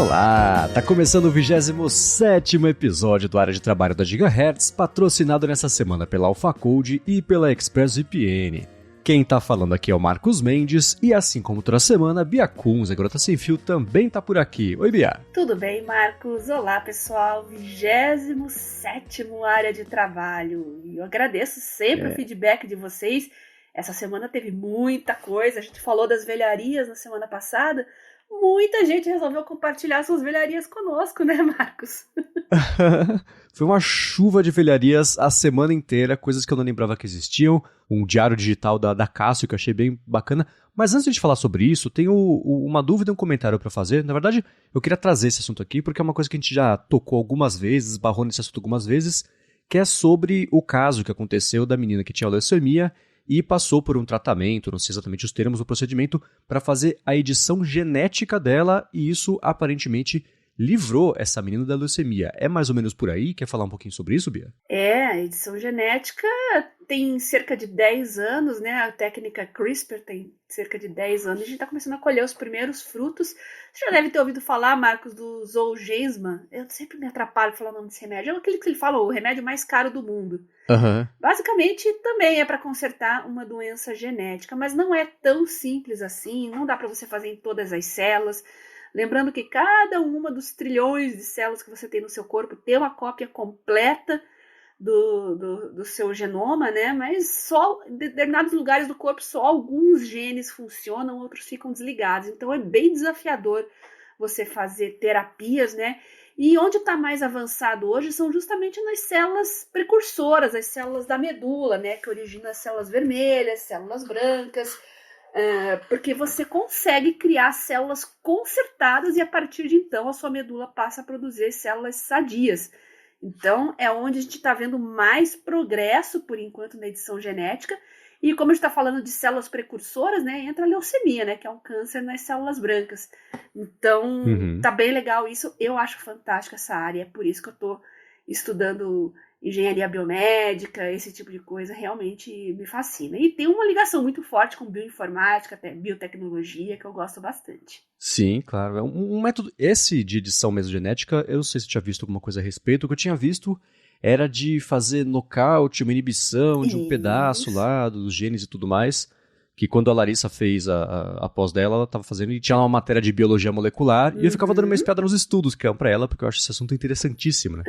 Olá, tá começando o 27º episódio do Área de Trabalho da Gigahertz, patrocinado nessa semana pela AlphaCode e pela ExpressVPN. Quem tá falando aqui é o Marcos Mendes e assim como toda semana, Bia Kunz, a Garota Sem Fio, também tá por aqui. Oi, Bia. Tudo bem, Marcos? Olá, pessoal. 27º Área de Trabalho. E eu agradeço sempre o feedback de vocês. Essa semana teve muita coisa. A gente falou das velharias na semana passada. Muita gente resolveu compartilhar suas velharias conosco, né, Marcos? Foi uma chuva de velharias a semana inteira, coisas que eu não lembrava que existiam. Um diário digital da Cássio, que eu achei bem bacana. Mas antes de falar sobre isso, tenho uma dúvida e um comentário para fazer. Na verdade, eu queria trazer esse assunto aqui, porque é uma coisa que a gente já tocou algumas vezes, esbarrou nesse assunto algumas vezes, que é sobre o caso que aconteceu da menina que tinha leucemia e passou por um tratamento, não sei exatamente os termos do procedimento, para fazer a edição genética dela, e isso aparentemente livrou essa menina da leucemia. É mais ou menos por aí? Quer falar um pouquinho sobre isso, Bia? A edição genética tem cerca de 10 anos, né? A técnica CRISPR tem cerca de 10 anos. A gente está começando a colher os primeiros frutos. Você já deve ter ouvido falar, Marcos, do Zolgensma. Eu sempre me atrapalho falar o nome desse remédio. É aquele que ele fala, o remédio mais caro do mundo. Uhum. Basicamente, também é para consertar uma doença genética, mas não é tão simples assim. Não dá para você fazer em todas as células. Lembrando que cada uma dos trilhões de células que você tem no seu corpo tem uma cópia completa do seu genoma, né? Mas só em determinados lugares do corpo, só alguns genes funcionam, outros ficam desligados. Então é bem desafiador você fazer terapias, né? E onde está mais avançado hoje são justamente nas células precursoras, as células da medula, né? Que originam as células vermelhas, células brancas, porque você consegue criar células consertadas e a partir de então a sua medula passa a produzir células sadias. Então é onde a gente está vendo mais progresso por enquanto na edição genética. E como a gente está falando de células precursoras, né, entra a leucemia, né, que é um câncer nas células brancas. Então tá bem legal isso. Eu acho fantástica essa área, é por isso que eu estou estudando engenharia biomédica, esse tipo de coisa realmente me fascina. E tem uma ligação muito forte com bioinformática, até biotecnologia, que eu gosto bastante. Sim, claro. É um método, esse de edição mesogenética, eu não sei se você tinha visto alguma coisa a respeito. O que eu tinha visto era de fazer nocaute, uma inibição de um pedaço lá dos genes e tudo mais, que quando a Larissa fez a pós dela, ela estava fazendo, e tinha uma matéria de biologia molecular, e eu ficava dando uma espiada nos estudos que é para ela, porque eu acho esse assunto interessantíssimo, né?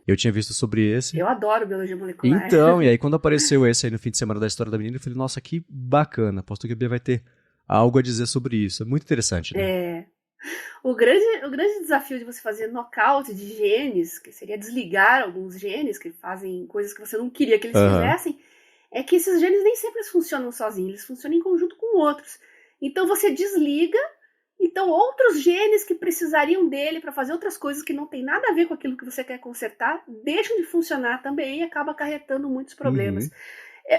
Eu tinha visto sobre esse. Eu adoro biologia molecular. Então, e aí quando apareceu esse aí no fim de semana da história da menina, eu falei, nossa, que bacana, aposto que a Bia vai ter algo a dizer sobre isso. É muito interessante, né? O grande desafio de você fazer nocaute de genes, que seria desligar alguns genes que fazem coisas que você não queria que eles fizessem, é que esses genes nem sempre funcionam sozinhos, eles funcionam em conjunto com outros. Então você desliga, então outros genes que precisariam dele para fazer outras coisas que não tem nada a ver com aquilo que você quer consertar, deixam de funcionar também e acaba acarretando muitos problemas.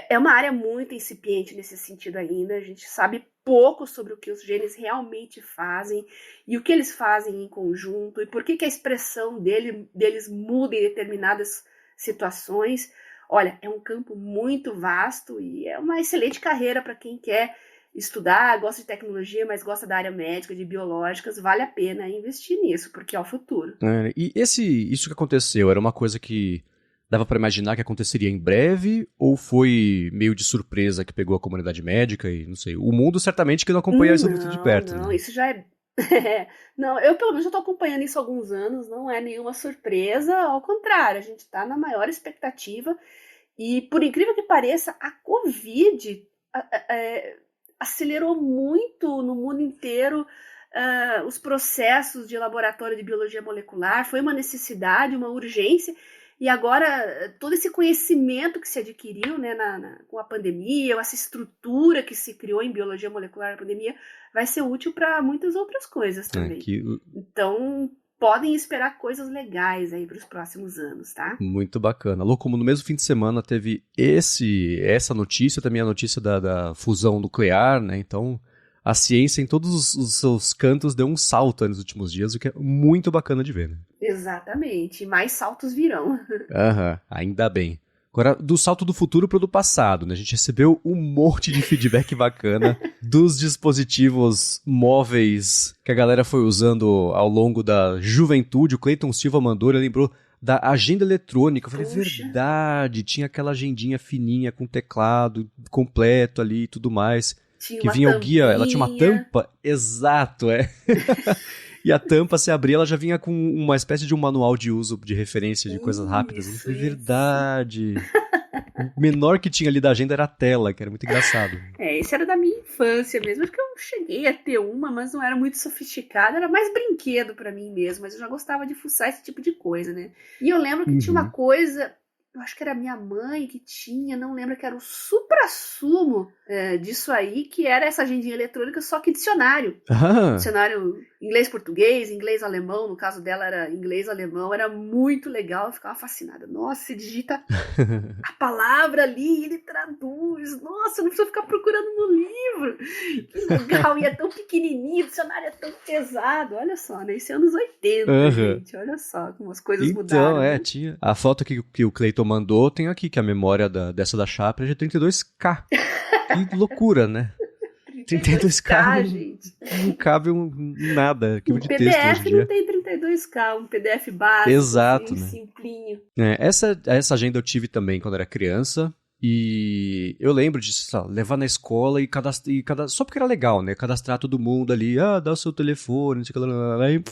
É uma área muito incipiente nesse sentido ainda, a gente sabe pouco sobre o que os genes realmente fazem e o que eles fazem em conjunto e por que a expressão deles muda em determinadas situações. Olha, é um campo muito vasto e é uma excelente carreira para quem quer estudar, gosta de tecnologia, mas gosta da área médica, de biológicas, vale a pena investir nisso, porque é o futuro. E isso que aconteceu, era uma coisa que dava para imaginar que aconteceria em breve, ou foi meio de surpresa que pegou a comunidade médica e, não sei, o mundo certamente que não acompanha isso muito de perto. Não, né? isso já é... Não, eu pelo menos já estou acompanhando isso há alguns anos, não é nenhuma surpresa, ao contrário, a gente está na maior expectativa e, por incrível que pareça, a Covid acelerou muito no mundo inteiro os processos de laboratório de biologia molecular, foi uma necessidade, uma urgência. E agora, todo esse conhecimento que se adquiriu, né, com a pandemia, essa estrutura que se criou em biologia molecular na pandemia, vai ser útil para muitas outras coisas também. Então, podem esperar coisas legais aí para os próximos anos, tá? Muito bacana. Alô, como no mesmo fim de semana teve essa notícia, também a notícia da fusão nuclear, né? Então, a ciência em todos os seus cantos deu um salto nos últimos dias, o que é muito bacana de ver, né? Exatamente. Mais saltos virão. Ainda bem. Agora, do salto do futuro pro do passado, né? A gente recebeu um monte de feedback bacana dos dispositivos móveis que a galera foi usando ao longo da juventude. O Cleiton Silva mandou, ele lembrou da agenda eletrônica. Eu falei, verdade, tinha aquela agendinha fininha com teclado completo ali e tudo mais. Que vinha o guia, ela tinha uma tampa, exato, E a tampa, se abrir, ela já vinha com uma espécie de um manual de uso, de referência de coisas rápidas. Isso, verdade. O menor que tinha ali da agenda era a tela, que era muito engraçado. Esse era da minha infância mesmo. Acho que eu cheguei a ter uma, mas não era muito sofisticada. Era mais brinquedo pra mim mesmo, mas eu já gostava de fuçar esse tipo de coisa, né? E eu lembro que tinha uma coisa... Eu acho que era minha mãe que tinha, não lembro, que era o suprassumo disso aí, que era essa agendinha eletrônica, só que dicionário. Dicionário inglês-português, inglês-alemão, no caso dela era inglês-alemão, era muito legal, eu ficava fascinada. Nossa, você digita a palavra ali e ele traduz. Nossa, não precisa ficar procurando no livro. Que legal, e é tão pequenininho, o dicionário é tão pesado. Olha só, né? Isso é anos 80, gente. Olha só como as coisas mudaram. Então, tinha. A foto que o Cleiton mandou tem aqui, que a memória dessa da chapa é de 32K. Que loucura, né? 32K gente. Não cabe nada. Um PDF não tem 32K, um PDF básico. Exato, assim, né? Simplinho. Essa agenda eu tive também quando era criança. E eu lembro de levar na escola e cadastrar. Só porque era legal, né? Cadastrar todo mundo ali. Dá o seu telefone, não sei o que lá. Aí,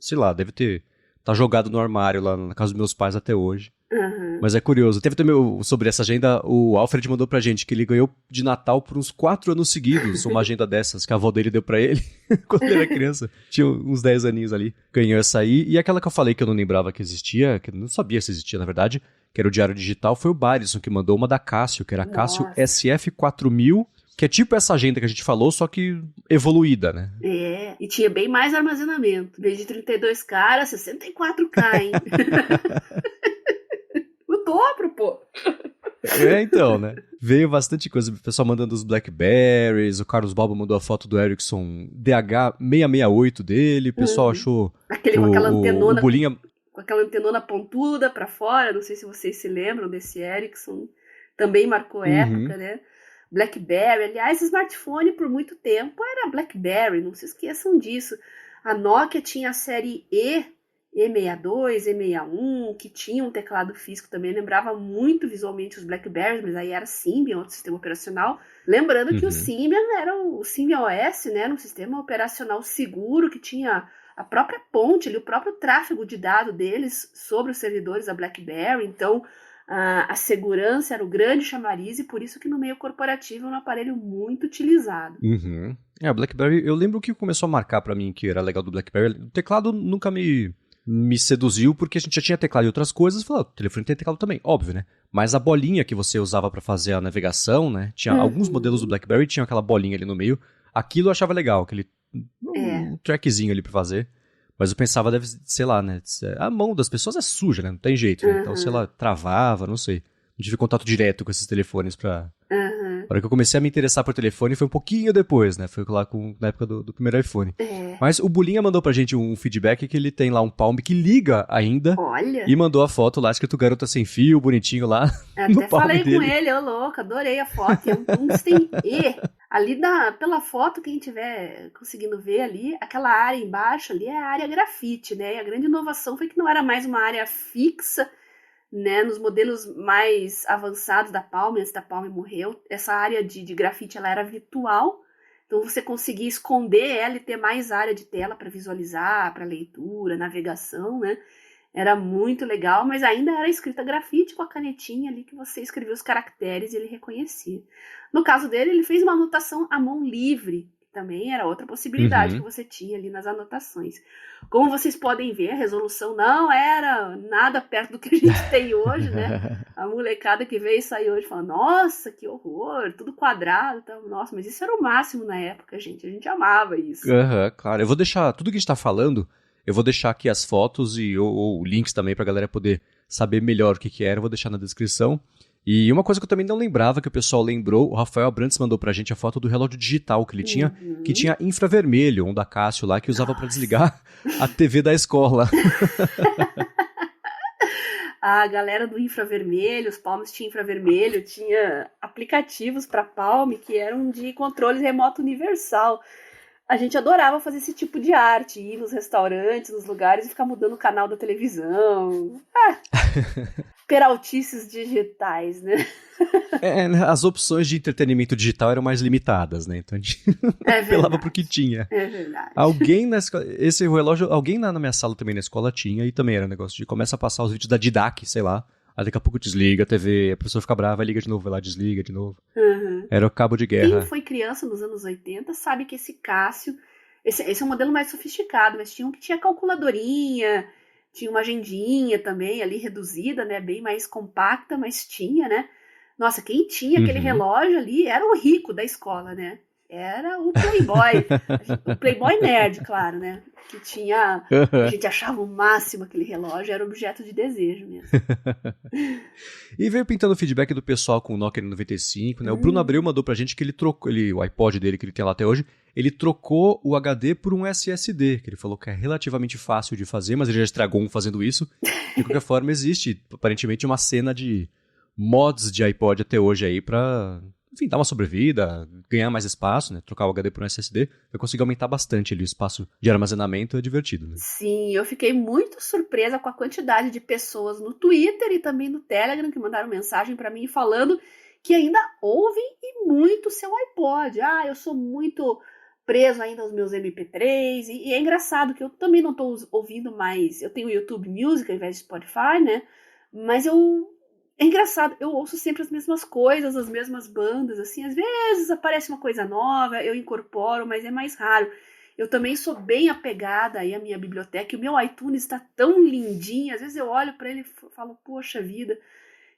sei lá, deve ter. Tá jogado no armário lá na casa dos meus pais até hoje. Uhum. Mas é curioso. Teve também sobre essa agenda, o Alfred mandou pra gente que ele ganhou de Natal por uns 4 anos seguidos uma agenda dessas que a avó dele deu pra ele quando ele era criança. Tinha uns 10 aninhos ali. Ganhou essa aí. E aquela que eu falei que eu não lembrava que existia, que eu não sabia se existia na verdade, que era o Diário Digital, foi o Barison que mandou uma da Cássio, que era a Cássio SF4000, que é tipo essa agenda que a gente falou, só que evoluída, né? E tinha bem mais armazenamento. Em vez de 32K, era 64K, hein? O dobro, pô! Então, né? Veio bastante coisa. O pessoal mandando os Blackberries, o Carlos Balbo mandou a foto do Ericsson DH668 dele, o pessoal achou aquele com aquela antenona, o bolinha... com aquela antenona pontuda pra fora, não sei se vocês se lembram desse Ericsson, também marcou época, né? BlackBerry, aliás, smartphone por muito tempo era BlackBerry, não se esqueçam disso. A Nokia tinha a série E62, E61, que tinha um teclado físico também, lembrava muito visualmente os BlackBerrys, mas aí era Symbian, outro sistema operacional. Lembrando que o Symbian era o Symbian OS, né, era um sistema operacional seguro que tinha a própria ponte, o próprio tráfego de dados deles sobre os servidores da BlackBerry, então a segurança era o grande chamariz e por isso que no meio corporativo é um aparelho muito utilizado. A BlackBerry, eu lembro que começou a marcar pra mim que era legal do BlackBerry. O teclado nunca me seduziu, porque a gente já tinha teclado e outras coisas. Falei, o telefone tem teclado também, óbvio, né? Mas a bolinha que você usava pra fazer a navegação, né? Tinha alguns modelos do BlackBerry, tinha aquela bolinha ali no meio. Aquilo eu achava legal, aquele um trackzinho ali pra fazer. Mas eu pensava, deve, sei lá, né? A mão das pessoas é suja, né? Não tem jeito, né? Então, sei lá, travava, não sei. Não tive contato direto com esses telefones pra... A hora que eu comecei a me interessar por telefone foi um pouquinho depois, né? Foi lá na época do primeiro iPhone. Mas o Bulinha mandou pra gente um feedback que ele tem lá um Palm que liga ainda. Olha! E mandou a foto lá, escrito Garota Sem Fio, bonitinho lá. Até falei com ele, ô louco, adorei a foto. É um Tungsten E. Ali pela foto, quem tiver conseguindo ver ali, aquela área embaixo ali é a área grafite, né? E a grande inovação foi que não era mais uma área fixa, né? Nos modelos mais avançados da Palm, antes da Palm morreu, essa área de grafite ela era virtual, então você conseguia esconder ela e ter mais área de tela para visualizar, para leitura, navegação, né? Era muito legal, mas ainda era escrita grafite com a canetinha ali que você escrevia os caracteres e ele reconhecia. No caso dele, ele fez uma anotação à mão livre, que também era outra possibilidade que você tinha ali nas anotações. Como vocês podem ver, a resolução não era nada perto do que a gente tem hoje, né? A molecada que veio e saiu hoje fala, nossa, que horror, tudo quadrado. Tal. Nossa, mas isso era o máximo na época, gente. A gente amava isso. Claro. Eu vou deixar tudo que a gente tá falando, eu vou deixar aqui as fotos ou links também pra galera poder saber melhor o que era. Eu vou deixar na descrição. E uma coisa que eu também não lembrava, que o pessoal lembrou, o Rafael Abrantes mandou pra gente a foto do relógio digital que ele tinha, que tinha infravermelho, um da Cássio lá, que usava pra desligar a TV da escola. A galera do infravermelho, os Palms tinha infravermelho, tinha aplicativos para Palm que eram de controle remoto universal. A gente adorava fazer esse tipo de arte, ir nos restaurantes, nos lugares e ficar mudando o canal da televisão. Peraltices digitais, né? As opções de entretenimento digital eram mais limitadas, né? Então a gente apelava pro que tinha. É verdade. Alguém na escola, esse relógio, alguém na minha sala também na escola tinha, e também era um negócio de começa a passar os vídeos da Didac, sei lá. Aí daqui a pouco desliga a TV, a pessoa fica brava, liga de novo, vai lá, desliga de novo. Uhum. Era o cabo de guerra. Quem foi criança nos anos 80 sabe que esse Cássio, esse é um modelo mais sofisticado, mas tinha um que tinha calculadorinha, tinha uma agendinha também ali reduzida, né, bem mais compacta, mas tinha, né? Nossa, quem tinha aquele relógio ali era o rico da escola, né? Era o Playboy, o Playboy nerd, claro, né? Que tinha, a gente achava o máximo aquele relógio, era objeto de desejo mesmo. E veio pintando o feedback do pessoal com o Nokia N95, né? O Bruno Abreu mandou pra gente que ele trocou, o iPod dele que ele tem lá até hoje, ele trocou o HD por um SSD, que ele falou que é relativamente fácil de fazer, mas ele já estragou um fazendo isso. De qualquer forma, existe aparentemente uma cena de mods de iPod até hoje aí pra, enfim, dar uma sobrevida, ganhar mais espaço, né? Trocar o HD por um SSD, vai conseguir aumentar bastante ali o espaço de armazenamento, é divertido, né? Sim, eu fiquei muito surpresa com a quantidade de pessoas no Twitter e também no Telegram que mandaram mensagem pra mim falando que ainda ouvem e muito seu iPod. Eu sou muito preso ainda aos meus MP3 e é engraçado que eu também não tô ouvindo mais, eu tenho o YouTube Music ao invés de Spotify, né? Mas é engraçado, eu ouço sempre as mesmas coisas, as mesmas bandas, assim, às vezes aparece uma coisa nova, eu incorporo, mas é mais raro. Eu também sou bem apegada aí à minha biblioteca, e o meu iTunes está tão lindinho, às vezes eu olho para ele e falo, poxa vida,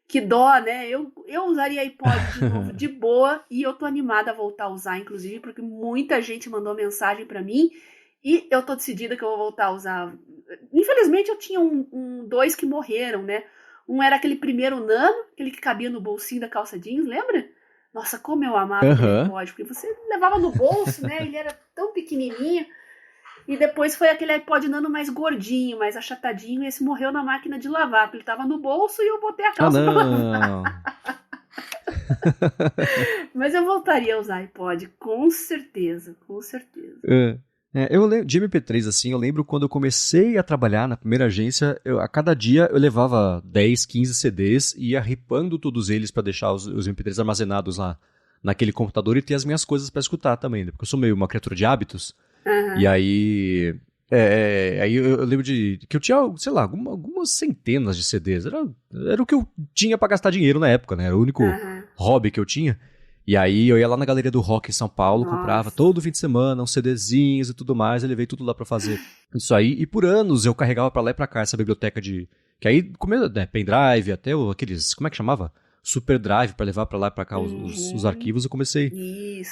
que dó, né? Eu usaria iPod de novo de boa, e eu tô animada a voltar a usar, inclusive, porque muita gente mandou mensagem para mim, e eu tô decidida que eu vou voltar a usar. Infelizmente eu tinha dois que morreram, né? Um era aquele primeiro Nano, aquele que cabia no bolsinho da calça jeans, lembra? Nossa, como eu amava aquele iPod, porque você levava no bolso, né? Ele era tão pequenininho. E depois foi aquele iPod Nano mais gordinho, mais achatadinho, e esse morreu na máquina de lavar, porque ele tava no bolso e eu botei a calça pra lavar. Mas eu voltaria a usar iPod, com certeza, com certeza. Eu lembro de MP3, assim, eu lembro quando eu comecei a trabalhar na primeira agência, a cada dia eu levava 10, 15 CDs e ia ripando todos eles pra deixar os MP3 armazenados lá naquele computador e ter as minhas coisas pra escutar também, né? Porque eu sou meio uma criatura de hábitos. E aí... aí eu lembro que eu tinha, sei lá, algumas centenas de CDs. Era o que eu tinha pra gastar dinheiro na época, né? Era o único hobby que eu tinha. E aí eu ia lá na Galeria do Rock em São Paulo, comprava todo fim de semana uns CDzinhos e tudo mais, eu levei tudo lá pra fazer isso aí. E por anos eu carregava pra lá e pra cá essa biblioteca de... Que aí, né, pendrive, até aqueles... Como é que chamava? Super Drive pra levar pra lá e pra cá os arquivos. Eu comecei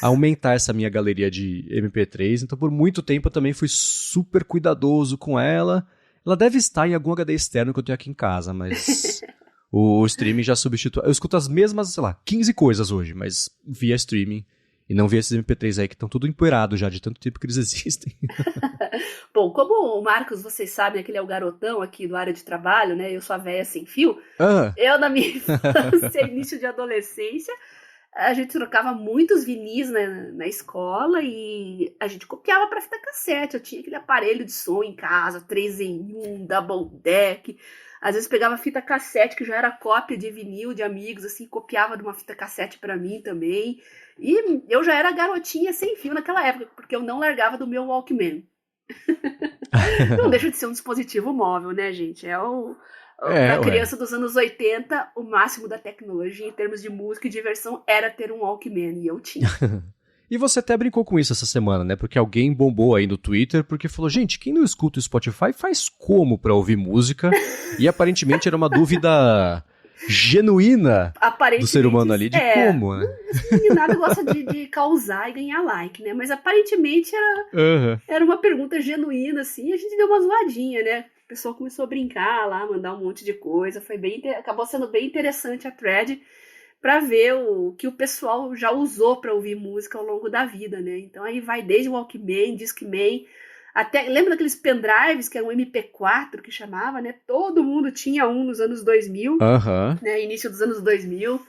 a aumentar essa minha galeria de MP3. Então por muito tempo eu também fui super cuidadoso com ela. Ela deve estar em algum HD externo que eu tenho aqui em casa, mas... O streaming já substitui. Eu escuto as mesmas, sei lá, 15 coisas hoje, mas via streaming. E não via esses MP3 aí que estão tudo empoeirados já, de tanto tempo que eles existem. Bom, como o Marcos, vocês sabem, que ele é o garotão aqui do área de trabalho, né? Eu sou a véia sem fio. Eu, na minha infância, início de adolescência, a gente trocava muitos vinis na escola e a gente copiava pra fita cassete. Eu tinha aquele aparelho de som em casa, 3 em 1, double deck. Às vezes pegava fita cassete, que já era cópia de vinil de amigos, assim, copiava de uma fita cassete pra mim também. E eu já era garotinha sem fio naquela época, porque eu não largava do meu Walkman. Não deixa de ser um dispositivo móvel, né, gente? Pra criança dos anos 80, o máximo da tecnologia em termos de música e diversão era ter um Walkman, e eu tinha. E você até brincou com isso essa semana, né? Porque alguém bombou aí no Twitter, porque falou, gente, quem não escuta o Spotify faz como pra ouvir música? E aparentemente era uma dúvida genuína do ser humano ali, de como, né? Nada gosta de causar e ganhar like, né? Mas aparentemente era uma pergunta genuína, assim, e a gente deu uma zoadinha, né? O pessoal começou a brincar lá, mandar um monte de coisa, acabou sendo bem interessante a thread, para ver o que o pessoal já usou para ouvir música ao longo da vida, né? Então aí vai desde o Walkman, Discman, Até, lembra daqueles pendrives que eram MP4 que chamava, né? Todo mundo tinha um nos anos 2000, né? Início dos anos 2000.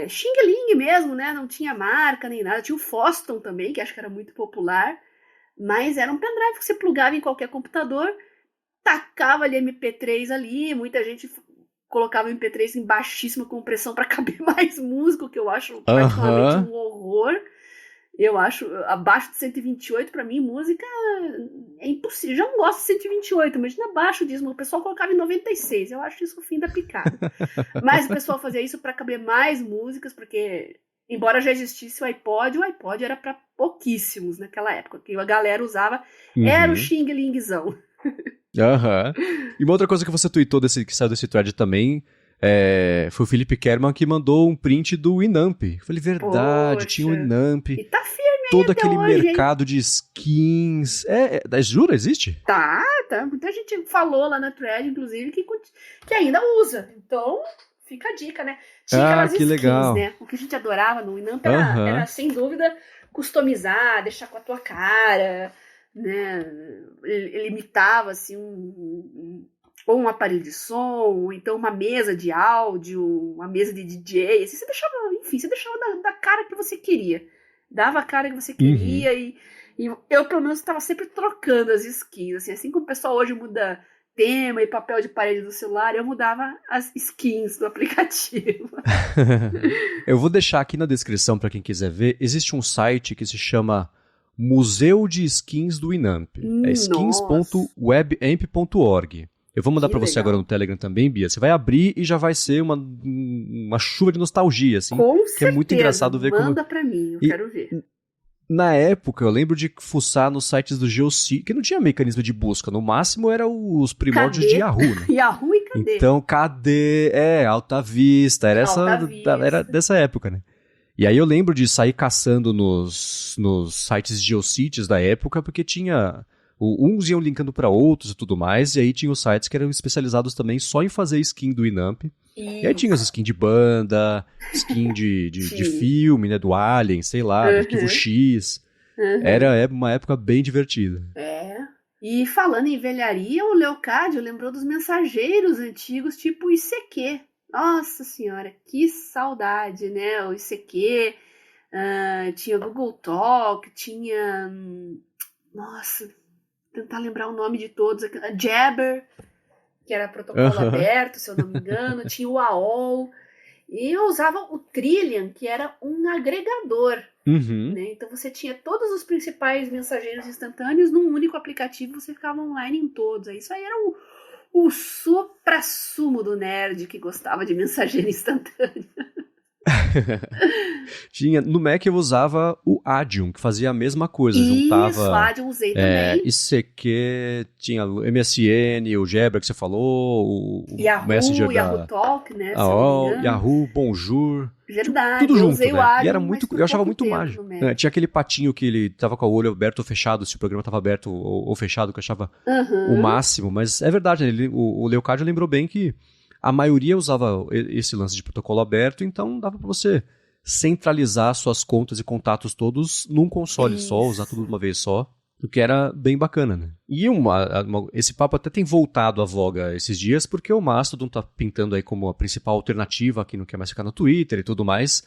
Xing Ling mesmo, né? Não tinha marca nem nada. Tinha o Foston também, que acho que era muito popular. Mas era um pendrive que você plugava em qualquer computador, tacava ali MP3 ali. Muita gente colocava MP3 em baixíssima compressão para caber mais música, que eu acho particularmente um horror. Eu acho, abaixo de 128, pra mim, música é impossível. Já não gosto de 128, imagina abaixo disso. O pessoal colocava em 96, eu acho isso o fim da picada. Mas o pessoal fazia isso pra caber mais músicas, porque, embora já existisse o iPod era pra pouquíssimos naquela época. O que a galera usava era o Xing Lingzão. E uma outra coisa que você tweetou que saiu desse thread também... foi o Felipe Kerman que mandou um print do Winamp. Eu falei, verdade, tinha o Winamp. E tá firme todo aquele hoje, mercado de skins. Jura, existe? Tá. Muita gente falou lá na thread, inclusive, que ainda usa. Então, fica a dica, né? Tinha aquelas skins, legal. Né? O que a gente adorava no Winamp era, sem dúvida, customizar, deixar com a tua cara, né? Ele imitava, assim, ou um aparelho de som, ou então uma mesa de áudio, uma mesa de DJ, assim, você deixava da cara que você queria. Dava a cara que você queria e eu, pelo menos, estava sempre trocando as skins, assim como o pessoal hoje muda tema e papel de parede do celular, eu mudava as skins do aplicativo. Eu vou deixar aqui na descrição para quem quiser ver, existe um site que se chama Museu de Skins do Winamp. É skins.webamp.org. Eu vou mandar pra você agora no Telegram também, Bia. Você vai abrir e já vai ser uma chuva de nostalgia, assim. Com certeza. Que é muito engraçado ver Manda pra mim, eu quero ver. Na época, eu lembro de fuçar nos sites do Geocities, que não tinha mecanismo de busca. No máximo, era os primórdios de Yahoo, né? Yahoo e Cadê? Então, Cadê? Alta Vista. Era dessa época, né? E aí eu lembro de sair caçando nos sites Geocities da época, porque tinha... Uns iam linkando para outros e tudo mais, e aí tinha os sites que eram especializados também só em fazer skin do Winamp. E aí tinha as skins de banda, skin de filme, né, do Alien, sei lá, do Arquivo X. Era uma época bem divertida. E falando em velharia, o Leocádio lembrou dos mensageiros antigos, tipo o ICQ. Nossa senhora, que saudade, né? O ICQ, tinha Google Talk, tinha... Nossa... tentar lembrar o nome de todos, Jabber, que era protocolo aberto, se eu não me engano, tinha o AOL, e eu usava o Trillian, que era um agregador, né? Então você tinha todos os principais mensageiros instantâneos num único aplicativo, você ficava online em todos. Isso aí era o supra-sumo do nerd que gostava de mensageiro instantâneo. No Mac eu usava o Adium, que fazia a mesma coisa. Juntava, isso, Adium usei também. ICQ, tinha o MSN, o Jabber que você falou, o Yahoo, Messenger Yahoo Talk, né? Yahoo, Bonjour. Verdade, tudo junto, usei né? o Adium, e era muito, eu achava muito mágico. Tinha aquele patinho que ele tava com o olho aberto ou fechado, se o programa tava aberto ou fechado, que eu achava o máximo. Mas é verdade, o Leocádio lembrou bem que a maioria usava esse lance de protocolo aberto, então dava para você centralizar suas contas e contatos todos num console só, usar tudo de uma vez só, o que era bem bacana, né? E esse papo até tem voltado à voga esses dias, porque o Mastodon tá pintando aí como a principal alternativa, quem não quer mais ficar no Twitter e tudo mais.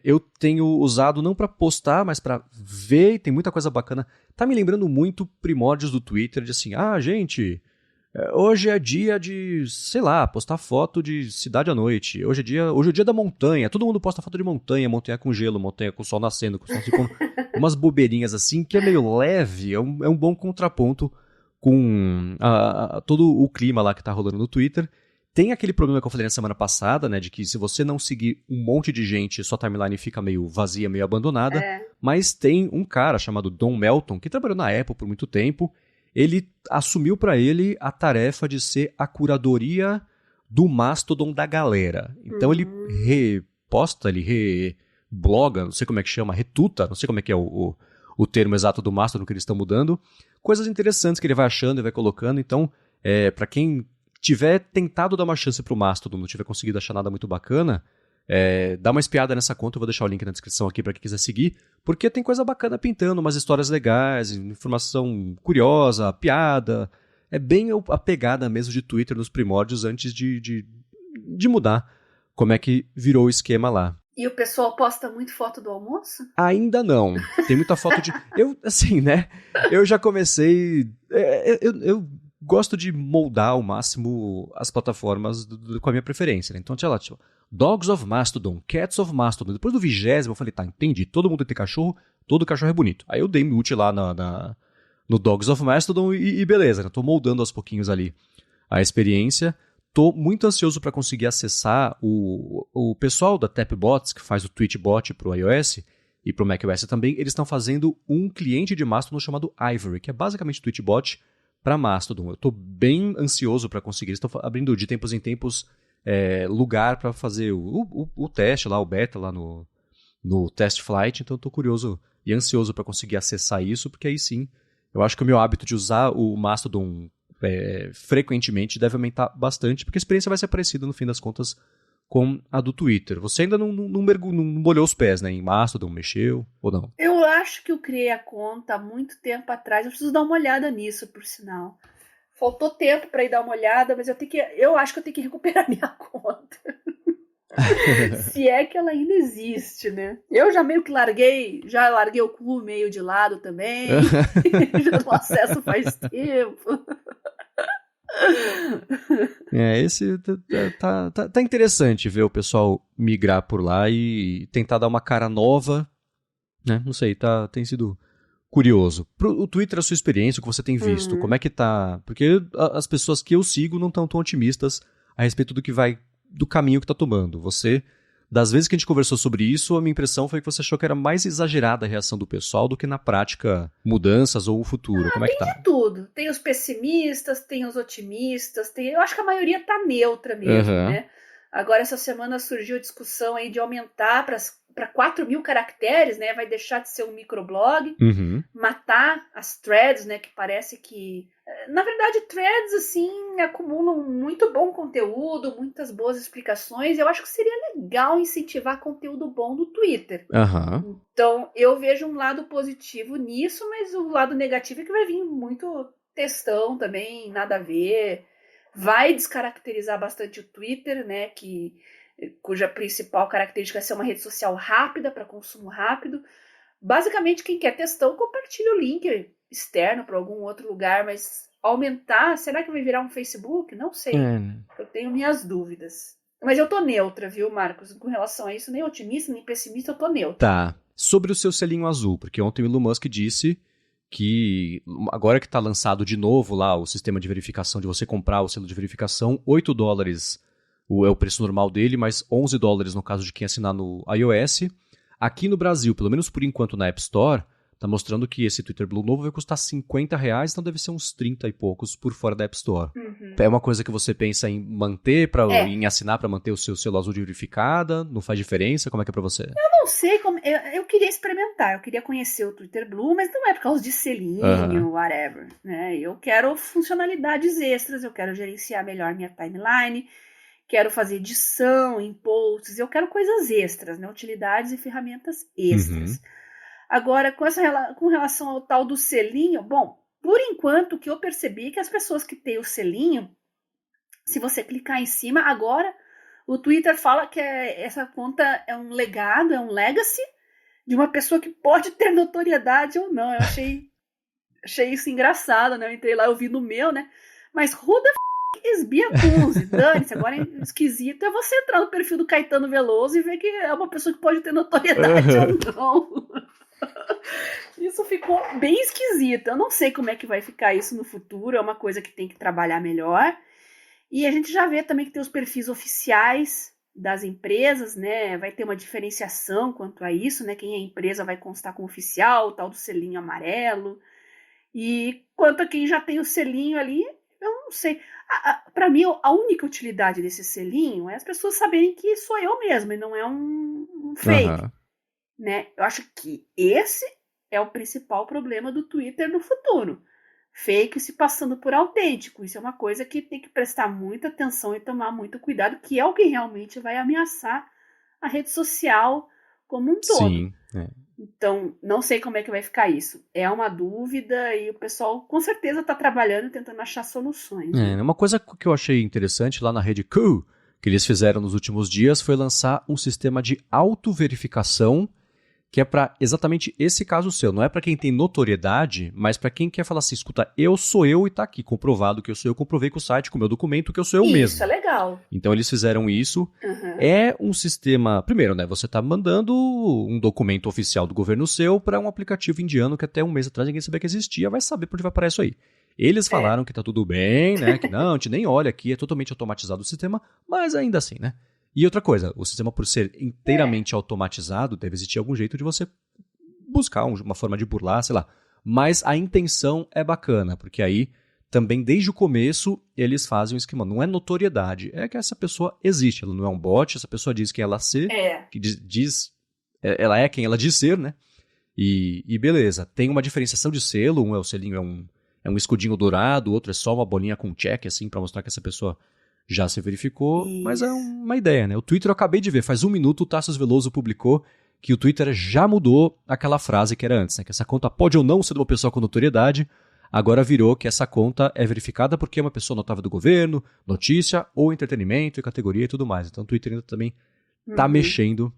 Eu tenho usado não para postar, mas para ver, e tem muita coisa bacana. Tá me lembrando muito primórdios do Twitter, de assim, gente... hoje é dia de, sei lá, postar foto de cidade à noite. Hoje é o dia da montanha. Todo mundo posta foto de montanha com gelo, montanha com o sol nascendo, com o sol se pondo. Umas bobeirinhas assim, que é meio leve. É um bom contraponto com todo o clima lá que tá rolando no Twitter. Tem aquele problema que eu falei na semana passada, né, de que se você não seguir um monte de gente, sua timeline fica meio vazia, meio abandonada. Mas tem um cara chamado Don Melton, que trabalhou na Apple por muito tempo. Ele assumiu para ele a tarefa de ser a do Mastodon da galera. Então ele reposta, ele rebloga, não sei como é que chama, retuta, não sei como é que é o termo exato do Mastodon que eles estão mudando. Coisas interessantes que ele vai achando e vai colocando. Então, para quem tiver tentado dar uma chance pro Mastodon, não tiver conseguido achar nada muito bacana, Dá uma espiada nessa conta, eu vou deixar o link na descrição aqui para quem quiser seguir, porque tem coisa bacana pintando, umas histórias legais, informação curiosa, piada. É bem a pegada mesmo de Twitter nos primórdios antes de mudar como é que virou o esquema lá. E o pessoal posta muito foto do almoço? Ainda não. Tem muita foto de... assim, né? Eu já comecei... Eu gosto de moldar ao máximo as plataformas com a minha preferência, né? Então, tinha lá, tipo, Dogs of Mastodon, Cats of Mastodon. Depois do 20º, eu falei, tá, entendi. Todo mundo tem cachorro, todo cachorro é bonito. Aí eu dei mute lá no Dogs of Mastodon e beleza, né? Tô moldando aos pouquinhos ali a experiência. Tô muito ansioso para conseguir acessar o pessoal da Tapbots, que faz o Tweetbot pro iOS e pro macOS também. Eles estão fazendo um cliente de Mastodon chamado Ivory, que é basicamente o Tweetbot para Mastodon. Eu tô bem ansioso para conseguir. Eles estão abrindo de tempos em tempos lugar para fazer o teste lá, o beta lá no Test Flight. Então eu tô curioso e ansioso para conseguir acessar isso, porque aí sim, eu acho que o meu hábito de usar o Mastodon frequentemente deve aumentar bastante, porque a experiência vai ser parecida, no fim das contas, com a do Twitter. Você ainda não molhou os pés, né? Em Mastodon, mexeu ou não? Eu acho que eu criei a conta há muito tempo atrás. Eu preciso dar uma olhada nisso, por sinal. Faltou tempo para ir dar uma olhada, mas eu acho que eu tenho que recuperar minha conta. Se é que ela ainda existe, né? Eu já meio que larguei o cu meio de lado também. Já não acesso faz tempo. Esse tá interessante ver o pessoal migrar por lá e tentar dar uma cara nova, né? Não sei, tem sido curioso. O Twitter, a sua experiência, o que você tem visto, como é que tá? Porque as pessoas que eu sigo não estão tão otimistas a respeito do caminho que tá tomando. Das vezes que a gente conversou sobre isso, a minha impressão foi que você achou que era mais exagerada a reação do pessoal do que na prática mudanças ou o futuro. Como é que tá? Tem de tudo. Tem os pessimistas, tem os otimistas, eu acho que a maioria tá neutra mesmo, né? Agora, essa semana surgiu a discussão aí de aumentar para 4.000 caracteres, né? Vai deixar de ser um microblog, matar as threads, né? Que parece que... Na verdade, threads, assim, acumulam muito bom conteúdo, muitas boas explicações. Eu acho que seria legal incentivar conteúdo bom no Twitter. Então, eu vejo um lado positivo nisso, mas o lado negativo é que vai vir muito textão também, nada a ver. Vai descaracterizar bastante o Twitter, né? Cuja principal característica é ser uma rede social rápida, para consumo rápido. Basicamente, quem quer textão, compartilha o link externo para algum outro lugar, mas aumentar, será que vai virar um Facebook? Não sei. Eu tenho minhas dúvidas. Mas eu tô neutra, viu, Marcos? Com relação a isso, nem otimista, nem pessimista, eu tô neutra. Tá. Sobre o seu selinho azul, porque ontem o Elon Musk disse que agora que está lançado de novo lá o sistema de verificação, de você comprar o selo de verificação, $8 é o preço normal dele, mas $11 no caso de quem assinar no iOS. Aqui no Brasil, pelo menos por enquanto na App Store, tá mostrando que esse Twitter Blue novo vai custar R$50, então deve ser uns 30 e poucos por fora da App Store. É uma coisa que você pensa em manter, em assinar para manter o seu selo azul de verificada? Não faz diferença? Como é que é para você? Eu não sei como... Eu queria experimentar, eu queria conhecer o Twitter Blue, mas não é por causa de selinho, whatever, né? Eu quero funcionalidades extras, eu quero gerenciar melhor minha timeline, quero fazer edição em posts, eu quero coisas extras, né? Utilidades e ferramentas extras. Agora, com relação ao tal do selinho, bom, por enquanto o que eu percebi é que as pessoas que têm o selinho, se você clicar em cima, agora o Twitter fala que essa conta é um legado, é um legacy de uma pessoa que pode ter notoriedade ou não. Eu achei isso engraçado, né? Eu entrei lá, eu vi no meu, né? Mas who the is Bia Kunze? Dane-se, agora é esquisito é você entrar no perfil do Caetano Veloso e ver que é uma pessoa que pode ter notoriedade ou não. Isso ficou bem esquisito. Eu não sei como é que vai ficar isso no futuro. É uma coisa que tem que trabalhar melhor. E a gente já vê também que tem os perfis oficiais das empresas, né? Vai ter uma diferenciação quanto a isso, né? Quem é empresa vai constar como oficial, o tal do selinho amarelo. E quanto a quem já tem o selinho ali, eu não sei. Para mim, a única utilidade desse selinho é as pessoas saberem que sou eu mesma e não é um fake. Né? Eu acho que esse é o principal problema do Twitter no futuro. Fake se passando por autêntico. Isso é uma coisa que tem que prestar muita atenção e tomar muito cuidado, que é o que realmente vai ameaçar a rede social como um todo. Sim. Então, não sei como é que vai ficar isso. É uma dúvida e o pessoal com certeza está trabalhando e tentando achar soluções. Né? Uma coisa que eu achei interessante lá na rede Q, que eles fizeram nos últimos dias, foi lançar um sistema de autoverificação que é para exatamente esse caso seu. Não é para quem tem notoriedade, mas para quem quer falar assim, escuta, eu sou eu e tá aqui, comprovado que eu sou eu, comprovei com o site, com o meu documento, que eu sou eu mesmo. Isso é legal. Então eles fizeram isso. Uhum. É um sistema, primeiro, né, você tá mandando um documento oficial do governo seu para um aplicativo indiano que até um mês atrás ninguém sabia que existia, vai saber por onde vai parar isso aí. Eles falaram que tá tudo bem, né, que não, a gente nem olha aqui, é totalmente automatizado o sistema, mas ainda assim, né. E outra coisa, o sistema por ser inteiramente automatizado, deve existir algum jeito de você buscar uma forma de burlar, sei lá. Mas a intenção é bacana, porque aí também desde o começo eles fazem um esquema. Não é notoriedade, é que essa pessoa existe, ela não é um bot, essa pessoa diz quem ela que ela é quem ela diz ser, né? E beleza, tem uma diferenciação de selo, um é o selinho, é um escudinho dourado, o outro é só uma bolinha com check, assim, pra mostrar que essa pessoa já se verificou, mas é uma ideia, né? O Twitter eu acabei de ver, faz 1 minuto o Tassius Veloso publicou que o Twitter já mudou aquela frase que era antes, né? Que essa conta pode ou não ser de uma pessoa com notoriedade, agora virou que essa conta é verificada porque é uma pessoa notável do governo, notícia ou entretenimento e categoria e tudo mais. Então o Twitter ainda também tá mexendo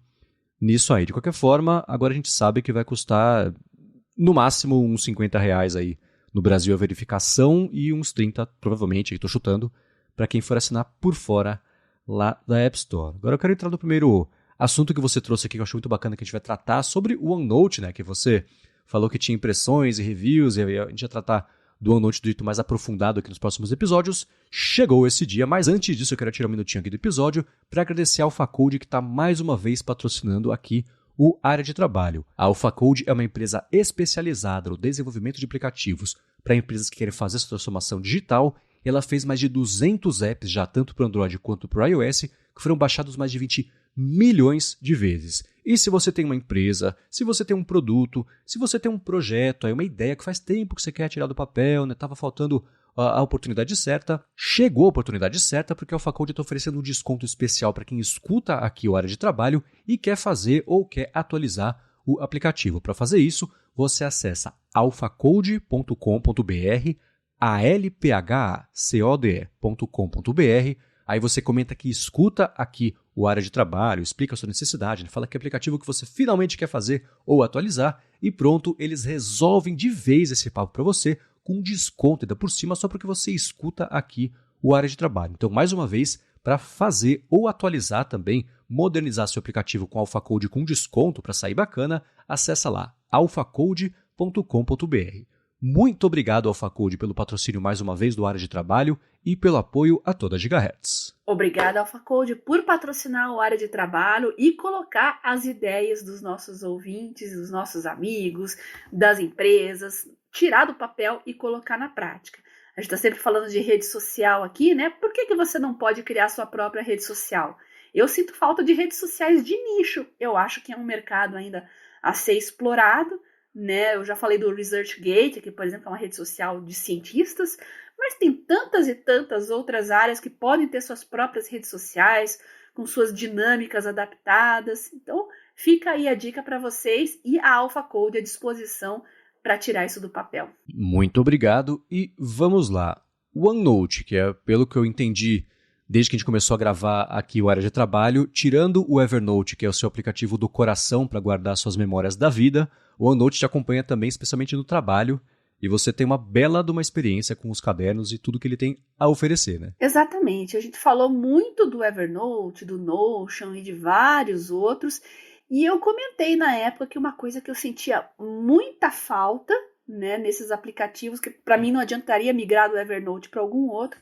nisso aí. De qualquer forma, agora a gente sabe que vai custar no máximo uns R$50 aí no Brasil a verificação e uns 30, provavelmente, aí tô chutando, para quem for assinar por fora lá da App Store. Agora eu quero entrar no primeiro assunto que você trouxe aqui, que eu acho muito bacana, que a gente vai tratar sobre o OneNote, né? Que você falou que tinha impressões e reviews, e a gente vai tratar do OneNote do jeito mais aprofundado aqui nos próximos episódios. Chegou esse dia, mas antes disso eu quero tirar um minutinho aqui do episódio para agradecer a AlphaCode, que está mais uma vez patrocinando aqui o Área de Trabalho. A AlphaCode é uma empresa especializada no desenvolvimento de aplicativos para empresas que querem fazer essa transformação digital. Ela fez mais de 200 apps já, tanto para o Android quanto para o iOS, que foram baixados mais de 20 milhões de vezes. E se você tem uma empresa, se você tem um produto, se você tem um projeto, aí uma ideia que faz tempo que você quer tirar do papel, né? Tava faltando a oportunidade certa, chegou a oportunidade certa, porque a AlphaCode está oferecendo um desconto especial para quem escuta aqui o Área de Trabalho e quer fazer ou quer atualizar o aplicativo. Para fazer isso, você acessa alphacode.com.br, alphacode.com.br. Aí você comenta que escuta aqui o Área de Trabalho, explica a sua necessidade, né? Fala que aplicativo que você finalmente quer fazer ou atualizar e pronto, eles resolvem de vez esse papo para você com desconto ainda por cima só porque você escuta aqui o Área de Trabalho. Então, mais uma vez, para fazer ou atualizar também, modernizar seu aplicativo com AlphaCode com desconto para sair bacana, acessa lá alphacode.com.br. Muito obrigado, AlphaCode, pelo patrocínio mais uma vez do Área de Trabalho e pelo apoio a toda a Gigahertz. Obrigada, AlphaCode, por patrocinar o Área de Trabalho e colocar as ideias dos nossos ouvintes, dos nossos amigos, das empresas, tirar do papel e colocar na prática. A gente está sempre falando de rede social aqui, né? Por que você não pode criar sua própria rede social? Eu sinto falta de redes sociais de nicho. Eu acho que é um mercado ainda a ser explorado, né? Eu já falei do ResearchGate, que, por exemplo, é uma rede social de cientistas, mas tem tantas e tantas outras áreas que podem ter suas próprias redes sociais, com suas dinâmicas adaptadas. Então, fica aí a dica para vocês e a AlphaCode à disposição para tirar isso do papel. Muito obrigado e vamos lá. O OneNote, que é, pelo que eu entendi, desde que a gente começou a gravar aqui o Área de Trabalho, tirando o Evernote, que é o seu aplicativo do coração para guardar suas memórias da vida, o OneNote te acompanha também, especialmente no trabalho, e você tem uma bela de uma experiência com os cadernos e tudo que ele tem a oferecer, né? Exatamente. A gente falou muito do Evernote, do Notion e de vários outros, e eu comentei na época que uma coisa que eu sentia muita falta, né, nesses aplicativos, que para mim não adiantaria migrar do Evernote para algum outro,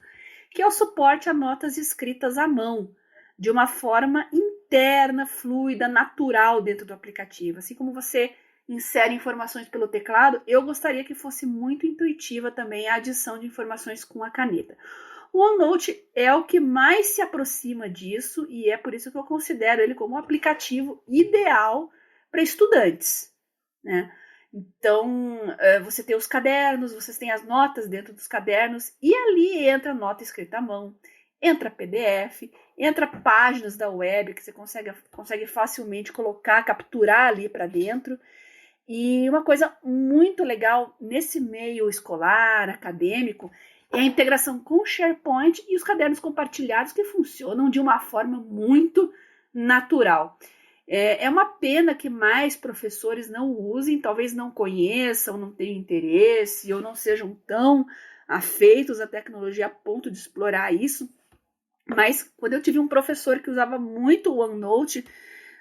que é o suporte a notas escritas à mão, de uma forma interna, fluida, natural dentro do aplicativo. Assim como você insere informações pelo teclado, eu gostaria que fosse muito intuitiva também a adição de informações com a caneta. O OneNote é o que mais se aproxima disso e é por isso que eu considero ele como um aplicativo ideal para estudantes, né? Então, você tem os cadernos, você tem as notas dentro dos cadernos e ali entra nota escrita à mão, entra PDF, entra páginas da web que você consegue facilmente colocar, capturar ali para dentro. E uma coisa muito legal nesse meio escolar, acadêmico, é a integração com o SharePoint e os cadernos compartilhados que funcionam de uma forma muito natural. É uma pena que mais professores não usem, talvez não conheçam, não tenham interesse ou não sejam tão afeitos à tecnologia a ponto de explorar isso. Mas quando eu tive um professor que usava muito o OneNote,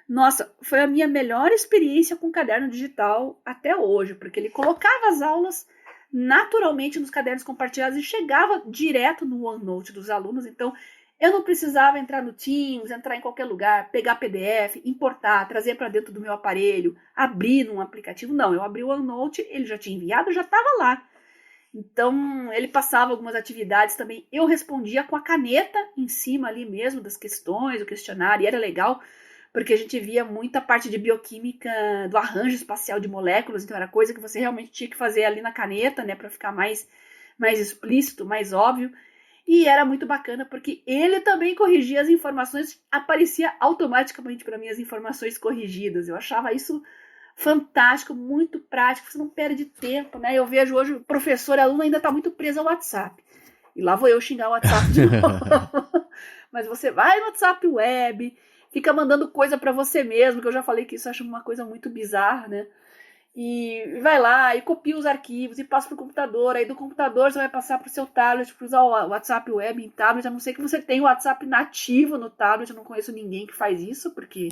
nossa, foi a minha melhor experiência com caderno digital até hoje, porque ele colocava as aulas naturalmente nos cadernos compartilhados e chegava direto no OneNote dos alunos. Então, eu não precisava entrar no Teams, entrar em qualquer lugar, pegar PDF, importar, trazer para dentro do meu aparelho, abrir num aplicativo. Não, eu abri o OneNote, ele já tinha enviado, já estava lá. Então, ele passava algumas atividades também. Eu respondia com a caneta em cima ali mesmo das questões, o questionário, e era legal, porque a gente via muita parte de bioquímica do arranjo espacial de moléculas, então era coisa que você realmente tinha que fazer ali na caneta, né, para ficar mais explícito, mais óbvio. E era muito bacana, porque ele também corrigia as informações, aparecia automaticamente para mim as informações corrigidas. Eu achava isso fantástico, muito prático, você não perde tempo, né? Eu vejo hoje o professor e aluno ainda está muito preso ao WhatsApp. E lá vou eu xingar o WhatsApp de novo. Mas você vai no WhatsApp web, fica mandando coisa para você mesmo, que eu já falei que isso eu acho uma coisa muito bizarra, né? E vai lá e copia os arquivos e passa para o computador. Aí do computador você vai passar para o seu tablet, para usar o WhatsApp web em tablet. A não ser que você tenha o WhatsApp nativo no tablet. Eu não conheço ninguém que faz isso, porque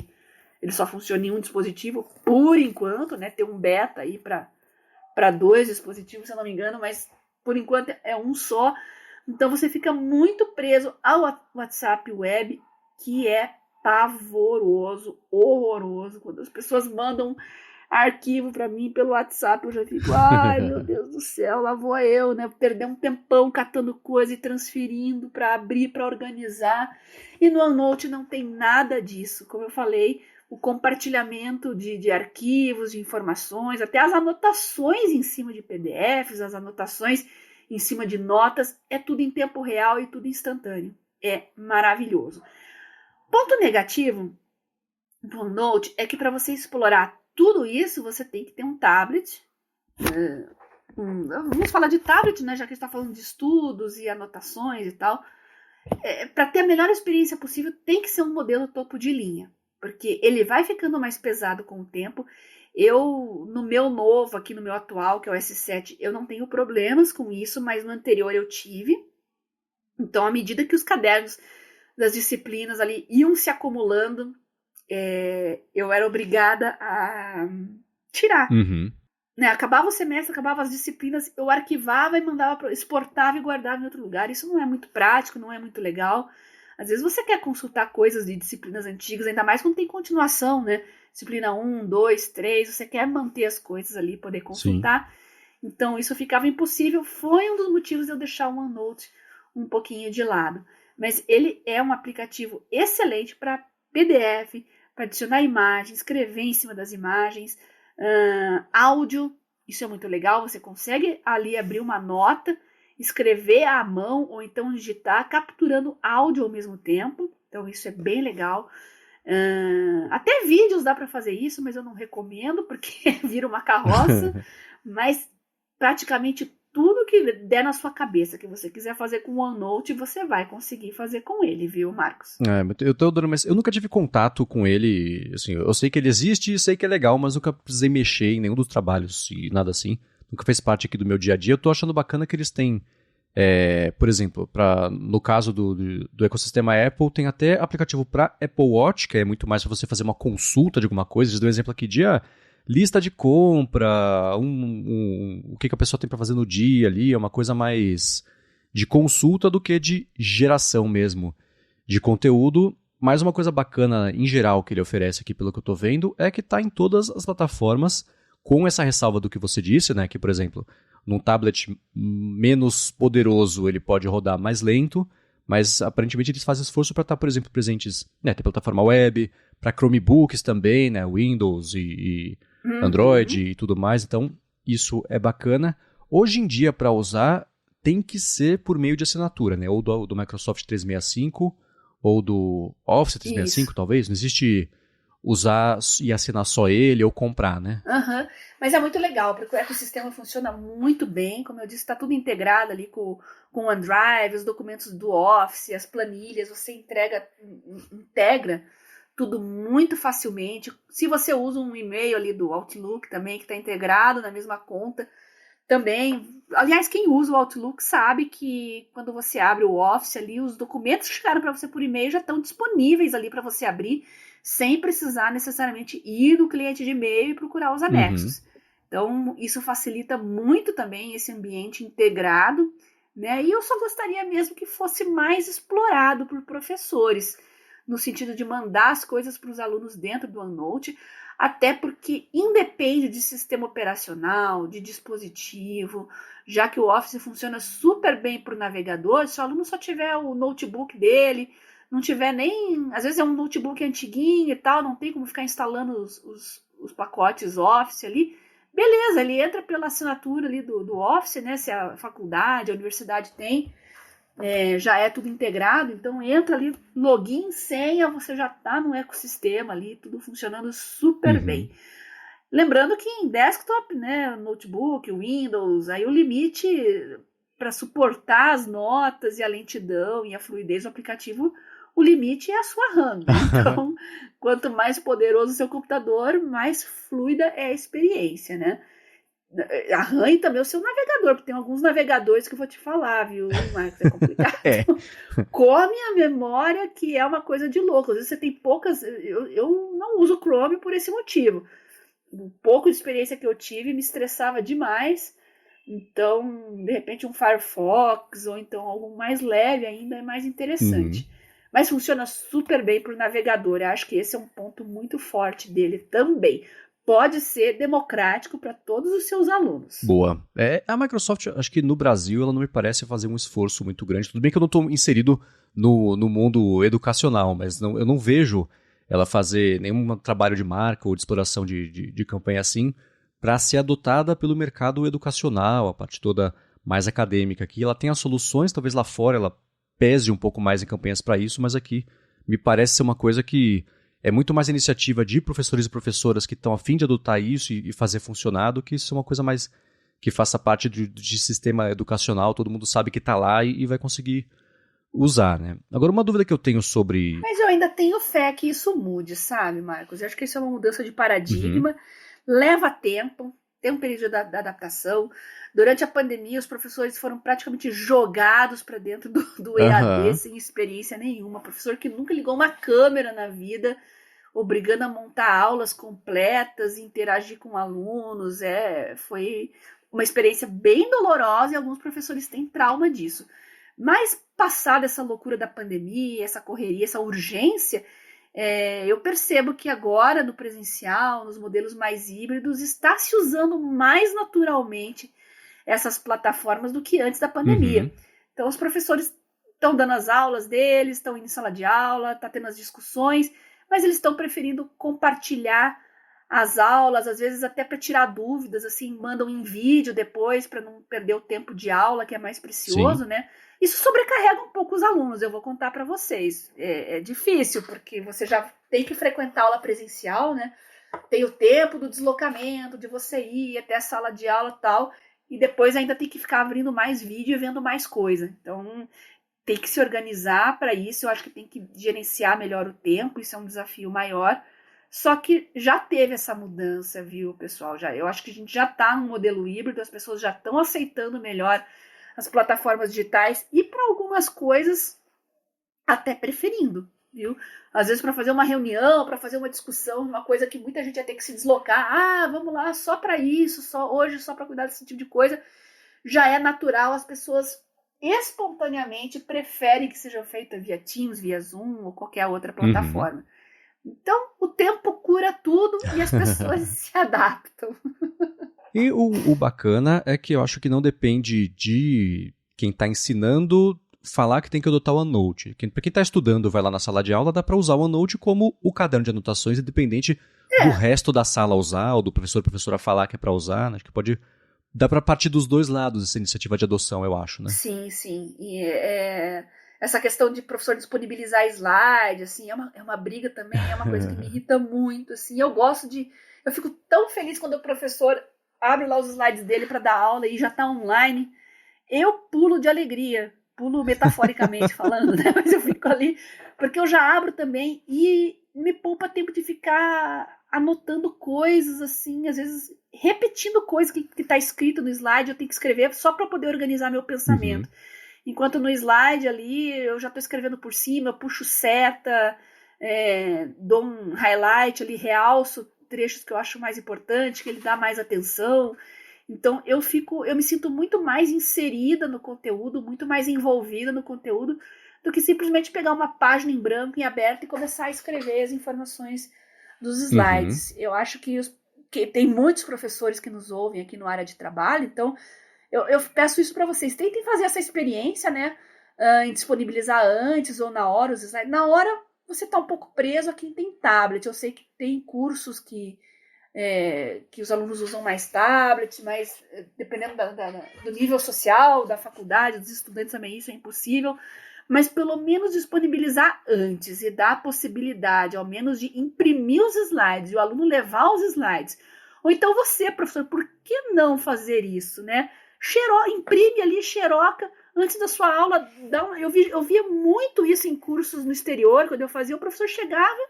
ele só funciona em um dispositivo por enquanto, né? Tem um beta aí para 2 dispositivos, se eu não me engano, mas por enquanto é um só. Então você fica muito preso ao WhatsApp web, que é pavoroso, horroroso. Quando as pessoas mandam arquivo para mim pelo WhatsApp, eu já fico, ai meu Deus do céu, lá vou eu, né, perder um tempão catando coisa e transferindo para abrir, para organizar. E no OneNote não tem nada disso. Como eu falei, o compartilhamento de arquivos, de informações, até as anotações em cima de PDFs, as anotações em cima de notas, é tudo em tempo real e tudo instantâneo. É maravilhoso. Ponto negativo do OneNote é que para você explorar tudo isso, você tem que ter um tablet. Vamos falar de tablet, né? Já que a gente está falando de estudos e anotações e tal. Para ter a melhor experiência possível, tem que ser um modelo topo de linha. Porque ele vai ficando mais pesado com o tempo. Eu, no meu novo, aqui no meu atual, que é o S7, eu não tenho problemas com isso, mas no anterior eu tive. Então, à medida que os cadernos das disciplinas ali iam se acumulando, eu era obrigada a tirar. Uhum. Né? Acabava o semestre, acabava as disciplinas, eu arquivava e mandava, exportava e guardava em outro lugar. Isso não é muito prático, não é muito legal. Às vezes você quer consultar coisas de disciplinas antigas, ainda mais quando tem continuação, né? Disciplina 1, 2, 3, você quer manter as coisas ali, poder consultar. Sim. Então isso ficava impossível. Foi um dos motivos de eu deixar o OneNote um pouquinho de lado. Mas ele é um aplicativo excelente para PDF, para adicionar imagens, escrever em cima das imagens, áudio, isso é muito legal, você consegue ali abrir uma nota, escrever à mão ou então digitar, capturando áudio ao mesmo tempo, então isso é bem legal. Até vídeos dá para fazer isso, mas eu não recomendo porque vira uma carroça, mas praticamente tudo que der na sua cabeça, que você quiser fazer com o OneNote, você vai conseguir fazer com ele, viu, Marcos? Eu tô dando, mas eu nunca tive contato com ele, assim, eu sei que ele existe e sei que é legal, mas nunca precisei mexer em nenhum dos trabalhos e nada assim. Nunca fez parte aqui do meu dia a dia. Eu tô achando bacana que eles têm, por exemplo, no caso do ecossistema Apple, tem até aplicativo para Apple Watch, que é muito mais para você fazer uma consulta de alguma coisa. Eles dão um exemplo aqui de lista de compra, o que a pessoa tem para fazer no dia ali, é uma coisa mais de consulta do que de geração mesmo de conteúdo. Mas uma coisa bacana em geral que ele oferece aqui, pelo que eu estou vendo, é que está em todas as plataformas, com essa ressalva do que você disse, né? Que, por exemplo, num tablet menos poderoso ele pode rodar mais lento, mas aparentemente eles fazem esforço para estar, por exemplo, presentes, né, tem plataforma web, para Chromebooks também, né, Windows e Android e tudo mais, então isso é bacana. Hoje em dia, para usar, tem que ser por meio de assinatura, né? Ou do Microsoft 365, ou do Office 365, isso, talvez. Não existe usar e assinar só ele ou comprar, né? Uhum. Mas é muito legal, porque o ecossistema funciona muito bem. Como eu disse, está tudo integrado ali com o OneDrive, os documentos do Office, as planilhas, você integra tudo muito facilmente. Se você usa um e-mail ali do Outlook também, que está integrado na mesma conta, também. Aliás, quem usa o Outlook sabe que quando você abre o Office ali, os documentos que chegaram para você por e-mail já estão disponíveis ali para você abrir, sem precisar necessariamente ir no cliente de e-mail e procurar os anexos. Uhum. Então, isso facilita muito também esse ambiente integrado, né? E eu só gostaria mesmo que fosse mais explorado por professores, no sentido de mandar as coisas para os alunos dentro do OneNote, até porque independe de sistema operacional, de dispositivo, já que o Office funciona super bem para o navegador. Se o aluno só tiver o notebook dele, não tiver nem... Às vezes é um notebook antiguinho e tal, não tem como ficar instalando os pacotes Office ali. Beleza, ele entra pela assinatura ali do Office, né? Se a faculdade, a universidade tem, já é tudo integrado, então entra ali, login, senha, você já está no ecossistema ali, tudo funcionando super bem. Lembrando que em desktop, né, notebook, Windows, aí o limite para suportar as notas e a lentidão e a fluidez do aplicativo, o limite é a sua RAM. Então, quanto mais poderoso o seu computador, mais fluida é a experiência, né? A RAM e também o seu navegador, porque tem alguns navegadores que eu vou te falar, viu, Marcos? É complicado. Come a memória, que é uma coisa de louco. Às vezes você tem poucas... Eu não uso Chrome por esse motivo. Um pouco de experiência que eu tive me estressava demais. Então, de repente, um Firefox ou então algo mais leve ainda é mais interessante. Mas funciona super bem para o navegador. Eu acho que esse é um ponto muito forte dele também. Pode ser democrático para todos os seus alunos. Boa. A Microsoft, acho que no Brasil, ela não me parece fazer um esforço muito grande. Tudo bem que eu não estou inserido no mundo educacional, mas eu não vejo ela fazer nenhum trabalho de marca ou de exploração de campanha assim para ser adotada pelo mercado educacional, a parte toda mais acadêmica aqui. Ela tem as soluções, talvez lá fora ela pese um pouco mais em campanhas para isso, mas aqui me parece ser uma coisa que é muito mais iniciativa de professores e professoras que estão a fim de adotar isso e fazer funcionar do que isso é uma coisa mais que faça parte de sistema educacional, todo mundo sabe que está lá e vai conseguir usar, né? Agora, uma dúvida que eu tenho sobre... Mas eu ainda tenho fé que isso mude, sabe, Marcos? Eu acho que isso é uma mudança de paradigma, leva tempo, tem um período da adaptação. Durante a pandemia, os professores foram praticamente jogados para dentro do EAD sem experiência nenhuma. Professor que nunca ligou uma câmera na vida, obrigando a montar aulas completas, interagir com alunos. Foi uma experiência bem dolorosa e alguns professores têm trauma disso. Mas, passada essa loucura da pandemia, essa correria, essa urgência, eu percebo que agora, no presencial, nos modelos mais híbridos, está se usando mais naturalmente essas plataformas do que antes da pandemia. Então, os professores estão dando as aulas deles, estão indo em sala de aula, está tendo as discussões, mas eles estão preferindo compartilhar as aulas, às vezes até para tirar dúvidas, assim, mandam em vídeo depois, para não perder o tempo de aula, que é mais precioso, né? Isso sobrecarrega um pouco os alunos, eu vou contar para vocês. É difícil, porque você já tem que frequentar a aula presencial, né? Tem o tempo do deslocamento, de você ir até a sala de aula e tal, e depois ainda tem que ficar abrindo mais vídeo e vendo mais coisa. Então, tem que se organizar para isso. Eu acho que tem que gerenciar melhor o tempo, isso é um desafio maior. Só que já teve essa mudança, viu, pessoal? Eu acho que a gente já está num modelo híbrido, as pessoas já estão aceitando melhor as plataformas digitais e para algumas coisas até preferindo, viu? Às vezes para fazer uma reunião, para fazer uma discussão, uma coisa que muita gente ia ter que se deslocar, vamos lá, só para isso, hoje só para cuidar desse tipo de coisa, já é natural, as pessoas espontaneamente preferem que seja feita via Teams, via Zoom ou qualquer outra plataforma. Então, o tempo cura tudo e as pessoas se adaptam. E o bacana é que eu acho que não depende de quem está ensinando falar que tem que adotar o OneNote. Para quem está estudando, vai lá na sala de aula, dá para usar o OneNote como o caderno de anotações, independente do resto da sala usar, ou do professor ou professora falar que é para usar. Né? Acho que dá pra partir dos dois lados essa iniciativa de adoção, eu acho, né? Sim, sim. E essa questão de professor disponibilizar slide, assim, é uma briga também, é uma coisa que me irrita muito, assim. Eu fico tão feliz quando o professor abre lá os slides dele para dar aula e já tá online. Eu pulo de alegria, pulo metaforicamente falando, né? Mas eu fico ali, porque eu já abro também e me poupa tempo de ficar anotando coisas, assim, às vezes repetindo coisas que tá escrito no slide, eu tenho que escrever só para poder organizar meu pensamento. Enquanto no slide ali, eu já estou escrevendo por cima, eu puxo seta, dou um highlight ali, realço trechos que eu acho mais importante, que ele dá mais atenção. Então eu me sinto muito mais inserida no conteúdo, muito mais envolvida no conteúdo, do que simplesmente pegar uma página em branco, em aberto e começar a escrever as informações dos slides. Eu acho que tem muitos professores que nos ouvem aqui no área de trabalho, então eu peço isso para vocês. Tentem fazer essa experiência, né? Em disponibilizar antes ou na hora os slides. Na hora você está um pouco preso a quem tem tablet. Eu sei que tem cursos que os alunos usam mais tablet, mas dependendo do nível social, da faculdade, dos estudantes também isso é impossível. Mas pelo menos disponibilizar antes e dar a possibilidade, ao menos, de imprimir os slides e o aluno levar os slides. Ou então você, professor, por que não fazer isso, né? Imprime ali, xeroca, antes da sua aula. Eu via muito isso em cursos no exterior, quando eu fazia, o professor chegava,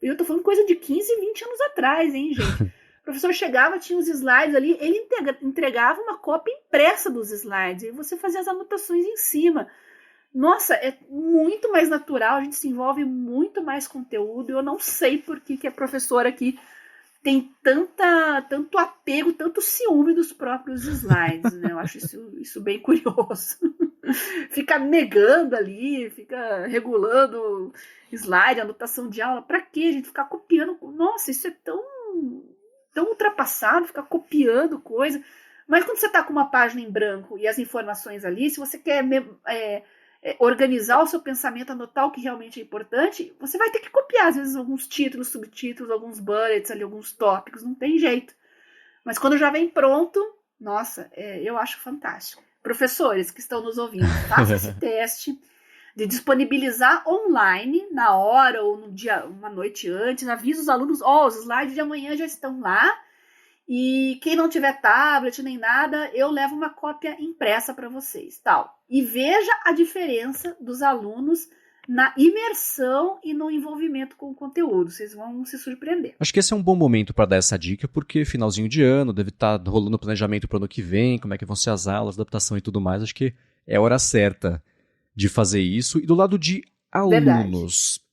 e eu tô falando coisa de 15, 20 anos atrás, hein, gente? O professor chegava, tinha os slides ali, ele entregava uma cópia impressa dos slides, e você fazia as anotações em cima. Nossa, é muito mais natural, a gente se envolve muito mais conteúdo. Eu não sei por que a professora aqui tem tanto apego, tanto ciúme dos próprios slides, né? Eu acho isso bem curioso. Fica negando ali, fica regulando slide, anotação de aula. Pra quê? A gente ficar copiando. Nossa, isso é tão ultrapassado, ficar copiando coisa. Mas quando você tá com uma página em branco e as informações ali, se você quer organizar o seu pensamento, anotar o que realmente é importante, você vai ter que copiar, às vezes, alguns títulos, subtítulos, alguns bullets, ali, alguns tópicos, não tem jeito. Mas quando já vem pronto, nossa, eu acho fantástico. Professores que estão nos ouvindo, façam esse teste de disponibilizar online, na hora ou no dia, uma noite antes, avisa os alunos, os slides de amanhã já estão lá, e quem não tiver tablet nem nada, eu levo uma cópia impressa para vocês, tal. E veja a diferença dos alunos na imersão e no envolvimento com o conteúdo. Vocês vão se surpreender. Acho que esse é um bom momento para dar essa dica, porque finalzinho de ano, deve estar rolando o planejamento para o ano que vem, como é que vão ser as aulas, adaptação e tudo mais. Acho que é a hora certa de fazer isso. E do lado de alunos,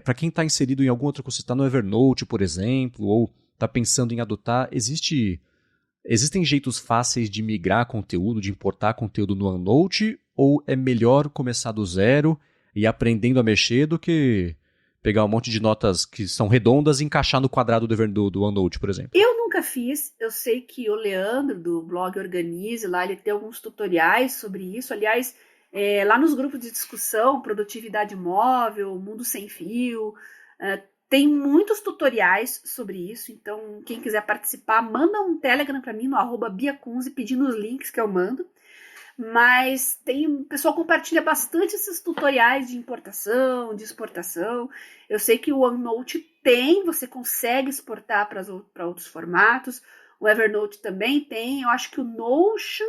para quem está inserido em algum outro curso, está no Evernote, por exemplo, ou está pensando em adotar, existem jeitos fáceis de migrar conteúdo, de importar conteúdo no OneNote, ou é melhor começar do zero e aprendendo a mexer do que pegar um monte de notas que são redondas e encaixar no quadrado do OneNote, por exemplo? Eu nunca fiz, eu sei que o Leandro, do blog Organize, lá ele tem alguns tutoriais sobre isso. Aliás, lá nos grupos de discussão, Produtividade Móvel, Mundo Sem Fio, tem muitos tutoriais sobre isso, então quem quiser participar, manda um Telegram para mim no @biacunze pedindo os links que eu mando. Mas o pessoal compartilha bastante esses tutoriais de importação, de exportação. Eu sei que o OneNote você consegue exportar para outros formatos. O Evernote também tem. Eu acho que o Notion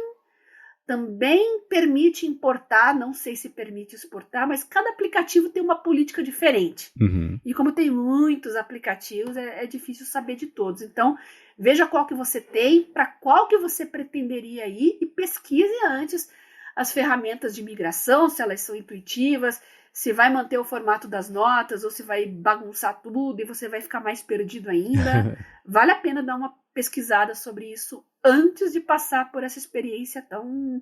também permite importar, não sei se permite exportar, mas cada aplicativo tem uma política diferente. E como tem muitos aplicativos, é difícil saber de todos. Então, veja qual que você tem, para qual que você pretenderia ir e pesquise antes as ferramentas de migração, se elas são intuitivas, se vai manter o formato das notas ou se vai bagunçar tudo e você vai ficar mais perdido ainda. Vale a pena dar uma pesquisada sobre isso antes de passar por essa experiência tão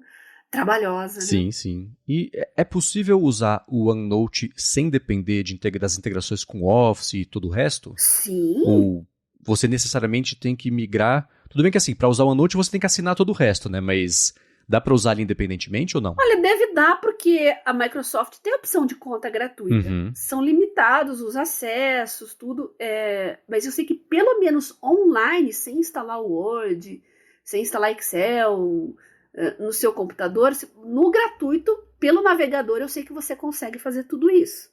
trabalhosa, né? Sim, sim. E é possível usar o OneNote sem depender das integrações com o Office e todo o resto? Sim. Ou você necessariamente tem que migrar? Tudo bem que assim, para usar o OneNote você tem que assinar todo o resto, né? Mas dá para usar ele independentemente ou não? Olha, deve dar porque a Microsoft tem a opção de conta gratuita. São limitados os acessos, tudo. Mas eu sei que pelo menos online, sem instalar o Word, você instalar Excel no seu computador, no gratuito, pelo navegador, eu sei que você consegue fazer tudo isso,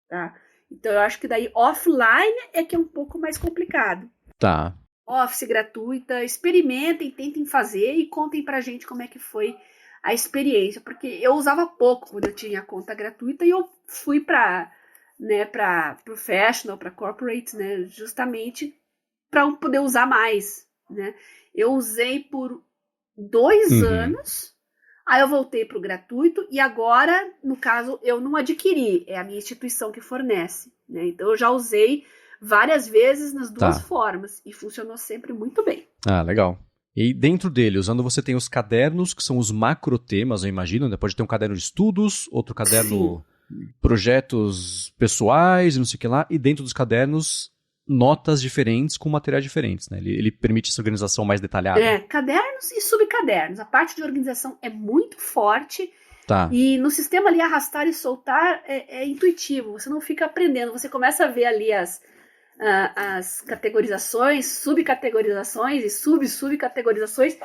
tá? Então, eu acho que daí offline é que é um pouco mais complicado. Tá. Office gratuita, experimentem, tentem fazer e contem pra gente como é que foi a experiência, porque eu usava pouco quando eu tinha a conta gratuita e eu fui para professional, para corporate, né, justamente para poder usar mais, né? Eu usei por 2 anos, aí eu voltei para o gratuito e agora, no caso, eu não adquiri, é a minha instituição que fornece, né? Então eu já usei várias vezes nas duas formas e funcionou sempre muito bem. Ah, legal. E dentro dele, usando, você tem os cadernos, que são os macrotemas, eu imagino, né? Pode ter um caderno de estudos, outro caderno projetos pessoais, não sei o que lá, e dentro dos cadernos, notas diferentes com materiais diferentes, né? Ele permite essa organização mais detalhada. Cadernos e subcadernos. A parte de organização é muito forte. Tá. E no sistema ali, arrastar e soltar é intuitivo. Você não fica aprendendo. Você começa a ver ali as categorizações, subcategorizações e subcategorizações,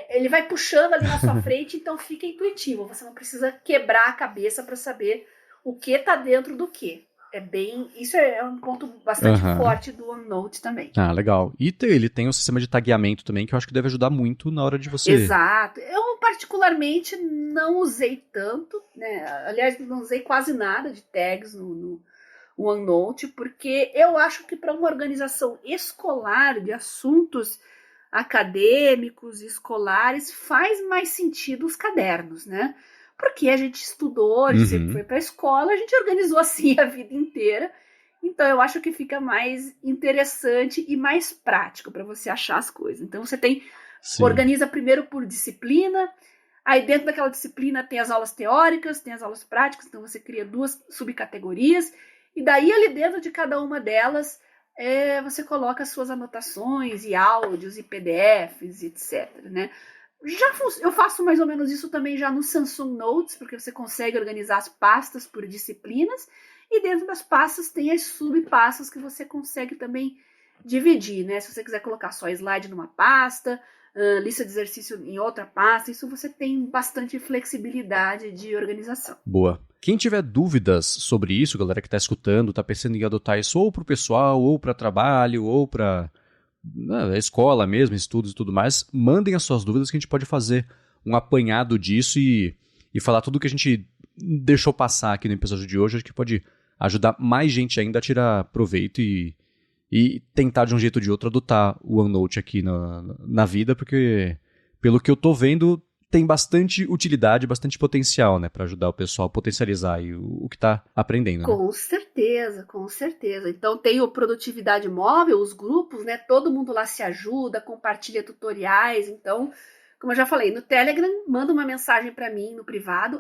ele vai puxando ali na sua frente, então fica intuitivo. Você não precisa quebrar a cabeça para saber o que está dentro do que. Isso é um ponto bastante forte do OneNote também. Ah, legal. E ele tem um sistema de tagueamento também, que eu acho que deve ajudar muito na hora de você... Exato. Eu particularmente não usei tanto, né? Aliás, não usei quase nada de tags no OneNote, porque eu acho que para uma organização escolar de assuntos acadêmicos, escolares, faz mais sentido os cadernos, né? Porque a gente estudou, a gente sempre foi para a escola, a gente organizou assim a vida inteira. Então eu acho que fica mais interessante e mais prático para você achar as coisas. Então você organiza primeiro por disciplina, aí dentro daquela disciplina tem as aulas teóricas, tem as aulas práticas, então você cria 2 subcategorias. E daí, ali dentro de cada uma delas, você coloca as suas anotações e áudios e PDFs, etc. Né? Eu faço mais ou menos isso também já no Samsung Notes, porque você consegue organizar as pastas por disciplinas, e dentro das pastas tem as subpastas que você consegue também dividir, né? Se você quiser colocar só slide numa pasta, lista de exercício em outra pasta, isso você tem bastante flexibilidade de organização. Boa. Quem tiver dúvidas sobre isso, galera que está escutando, está pensando em adotar isso ou para o pessoal, ou para trabalho, ou para escola mesmo, estudos e tudo mais, mandem as suas dúvidas que a gente pode fazer um apanhado disso e falar tudo que a gente deixou passar aqui no episódio de hoje. Acho que pode ajudar mais gente ainda a tirar proveito e tentar de um jeito ou de outro adotar o OneNote aqui na vida, porque pelo que eu tô vendo, tem bastante utilidade, bastante potencial, né, para ajudar o pessoal a potencializar aí o que está aprendendo. Né? Com certeza, com certeza. Então tem o Produtividade Móvel, os grupos, né, todo mundo lá se ajuda, compartilha tutoriais. Então, como eu já falei, no Telegram, manda uma mensagem para mim no privado,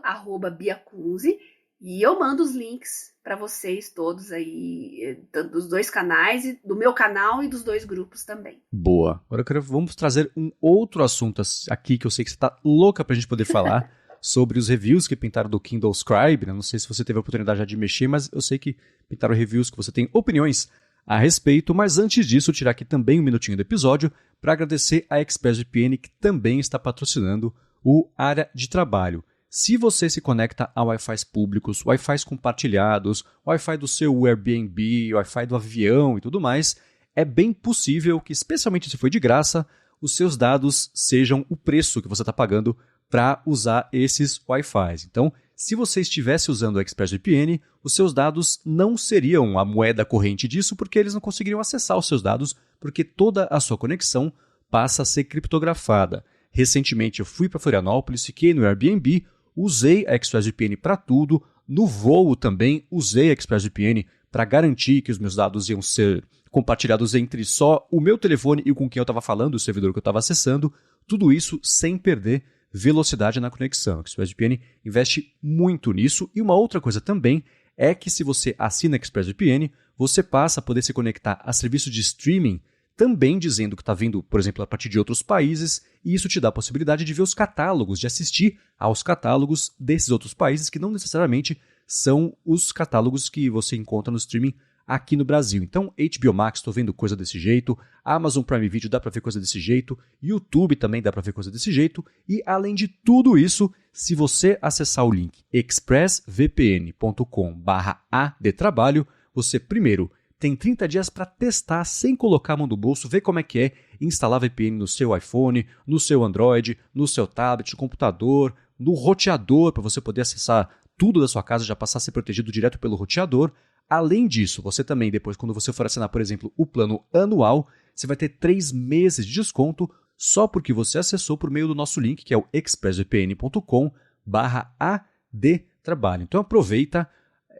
@biacunzi, e eu mando os links para vocês todos aí, dos 2 canais, do meu canal e dos 2 grupos também. Boa. Agora vamos trazer um outro assunto aqui que eu sei que você está louca para a gente poder falar sobre os reviews que pintaram do Kindle Scribe. Né? Não sei se você teve a oportunidade já de mexer, mas eu sei que pintaram reviews que você tem opiniões a respeito. Mas antes disso, tirar aqui também um minutinho do episódio para agradecer a ExpressVPN, que também está patrocinando o Área de Trabalho. Se você se conecta a Wi-Fi públicos, Wi-Fi compartilhados, Wi-Fi do seu Airbnb, Wi-Fi do avião e tudo mais, é bem possível que, especialmente se for de graça, os seus dados sejam o preço que você está pagando para usar esses Wi-Fi. Então, se você estivesse usando o ExpressVPN, os seus dados não seriam a moeda corrente disso, porque eles não conseguiriam acessar os seus dados, porque toda a sua conexão passa a ser criptografada. Recentemente eu fui para Florianópolis, fiquei no Airbnb, usei a ExpressVPN para tudo, no voo também usei a ExpressVPN para garantir que os meus dados iam ser compartilhados entre só o meu telefone e com quem eu estava falando, o servidor que eu estava acessando, tudo isso sem perder velocidade na conexão. A ExpressVPN investe muito nisso. E uma outra coisa também é que se você assina a ExpressVPN, você passa a poder se conectar a serviços de streaming, também dizendo que está vindo, por exemplo, a partir de outros países, e isso te dá a possibilidade de ver os catálogos, de assistir aos catálogos desses outros países que não necessariamente são os catálogos que você encontra no streaming aqui no Brasil. Então, HBO Max, estou vendo coisa desse jeito, Amazon Prime Video dá para ver coisa desse jeito, YouTube também dá para ver coisa desse jeito, e além de tudo isso, se você acessar o link expressvpn.com/adtrabalho, você primeiro tem 30 dias para testar sem colocar a mão no bolso, ver como é que é instalar VPN no seu iPhone, no seu Android, no seu tablet, no computador, no roteador, para você poder acessar tudo da sua casa, já passar a ser protegido direto pelo roteador. Além disso, você também, depois, quando você for assinar, por exemplo, o plano anual, você vai ter 3 meses de desconto só porque você acessou por meio do nosso link, que é o expressvpn.com/adtrabalho. Então aproveita,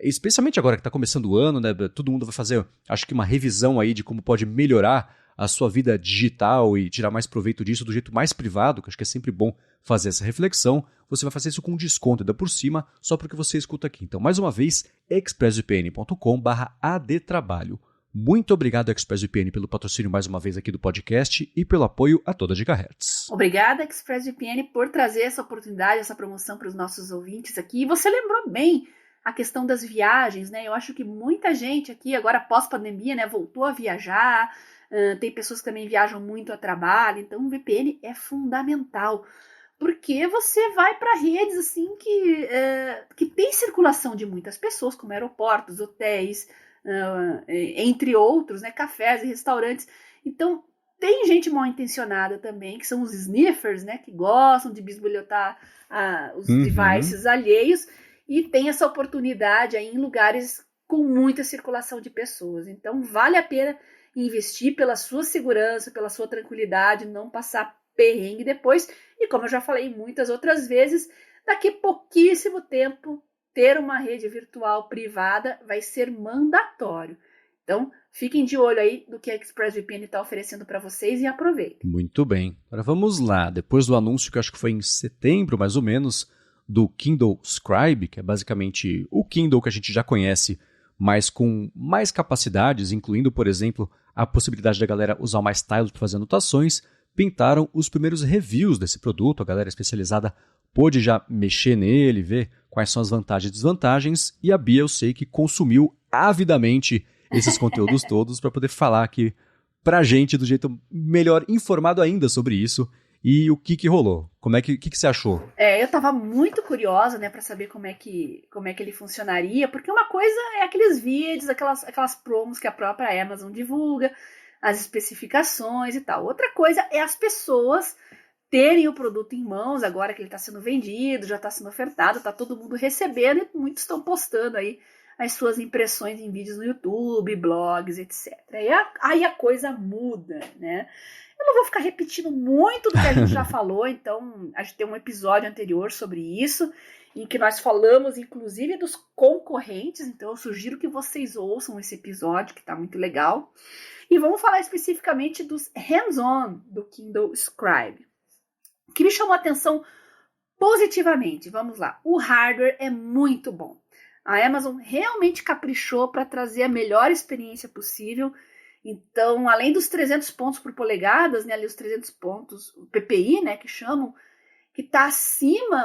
especialmente agora que está começando o ano, né? Todo mundo vai fazer, acho que uma revisão aí de como pode melhorar a sua vida digital e tirar mais proveito disso do jeito mais privado, que acho que é sempre bom fazer essa reflexão. Você vai fazer isso com desconto ainda por cima, só porque você escuta aqui. Então, mais uma vez, expressvpn.com/adtrabalho. Muito obrigado, ExpressVPN, pelo patrocínio mais uma vez aqui do podcast e pelo apoio a toda Gigahertz. Obrigada, ExpressVPN, por trazer essa oportunidade, essa promoção para os nossos ouvintes aqui. E você lembrou bem a questão das viagens, né? Eu acho que muita gente aqui, agora pós-pandemia, né, voltou a viajar. Tem pessoas que também viajam muito a trabalho. Então, o VPN é fundamental. Porque você vai para redes assim que tem circulação de muitas pessoas, como aeroportos, hotéis, entre outros, né, cafés e restaurantes. Então, tem gente mal intencionada também, que são os sniffers, né, que gostam de bisbilhotar os devices alheios, e tem essa oportunidade aí em lugares com muita circulação de pessoas. Então, vale a pena investir pela sua segurança, pela sua tranquilidade, não passar perrengue depois. E como eu já falei muitas outras vezes, daqui a pouquíssimo tempo, ter uma rede virtual privada vai ser mandatório. Então, fiquem de olho aí do que a ExpressVPN está oferecendo para vocês e aproveitem. Muito bem. Agora vamos lá. Depois do anúncio, que eu acho que foi em setembro, mais ou menos, do Kindle Scribe, que é basicamente o Kindle que a gente já conhece, mas com mais capacidades, incluindo, por exemplo, a possibilidade da galera usar mais stylus para fazer anotações, pintaram os primeiros reviews desse produto. A galera especializada pôde já mexer nele, ver quais são as vantagens e desvantagens, e a Bia, eu sei que consumiu avidamente esses conteúdos todos para poder falar aqui pra gente do jeito melhor informado ainda sobre isso. E o que rolou? O que você achou? Eu estava muito curiosa, né, para saber como é que ele funcionaria, porque uma coisa é aqueles vídeos, aquelas promos que a própria Amazon divulga, as especificações e tal. Outra coisa é as pessoas terem o produto em mãos, agora que ele está sendo vendido, já está sendo ofertado, está todo mundo recebendo e muitos estão postando aí as suas impressões em vídeos no YouTube, blogs, etc. Aí a coisa muda, né? Eu não vou ficar repetindo muito do que a gente já falou, então a gente tem um episódio anterior sobre isso, em que nós falamos, inclusive, dos concorrentes, então eu sugiro que vocês ouçam esse episódio, que está muito legal. E vamos falar especificamente dos hands-on do Kindle Scribe, que me chamou a atenção positivamente. Vamos lá, o hardware é muito bom. A Amazon realmente caprichou para trazer a melhor experiência possível. Então, além dos 300 pontos por polegadas, né, ali os 300 pontos, o PPI, né, que chamam, que está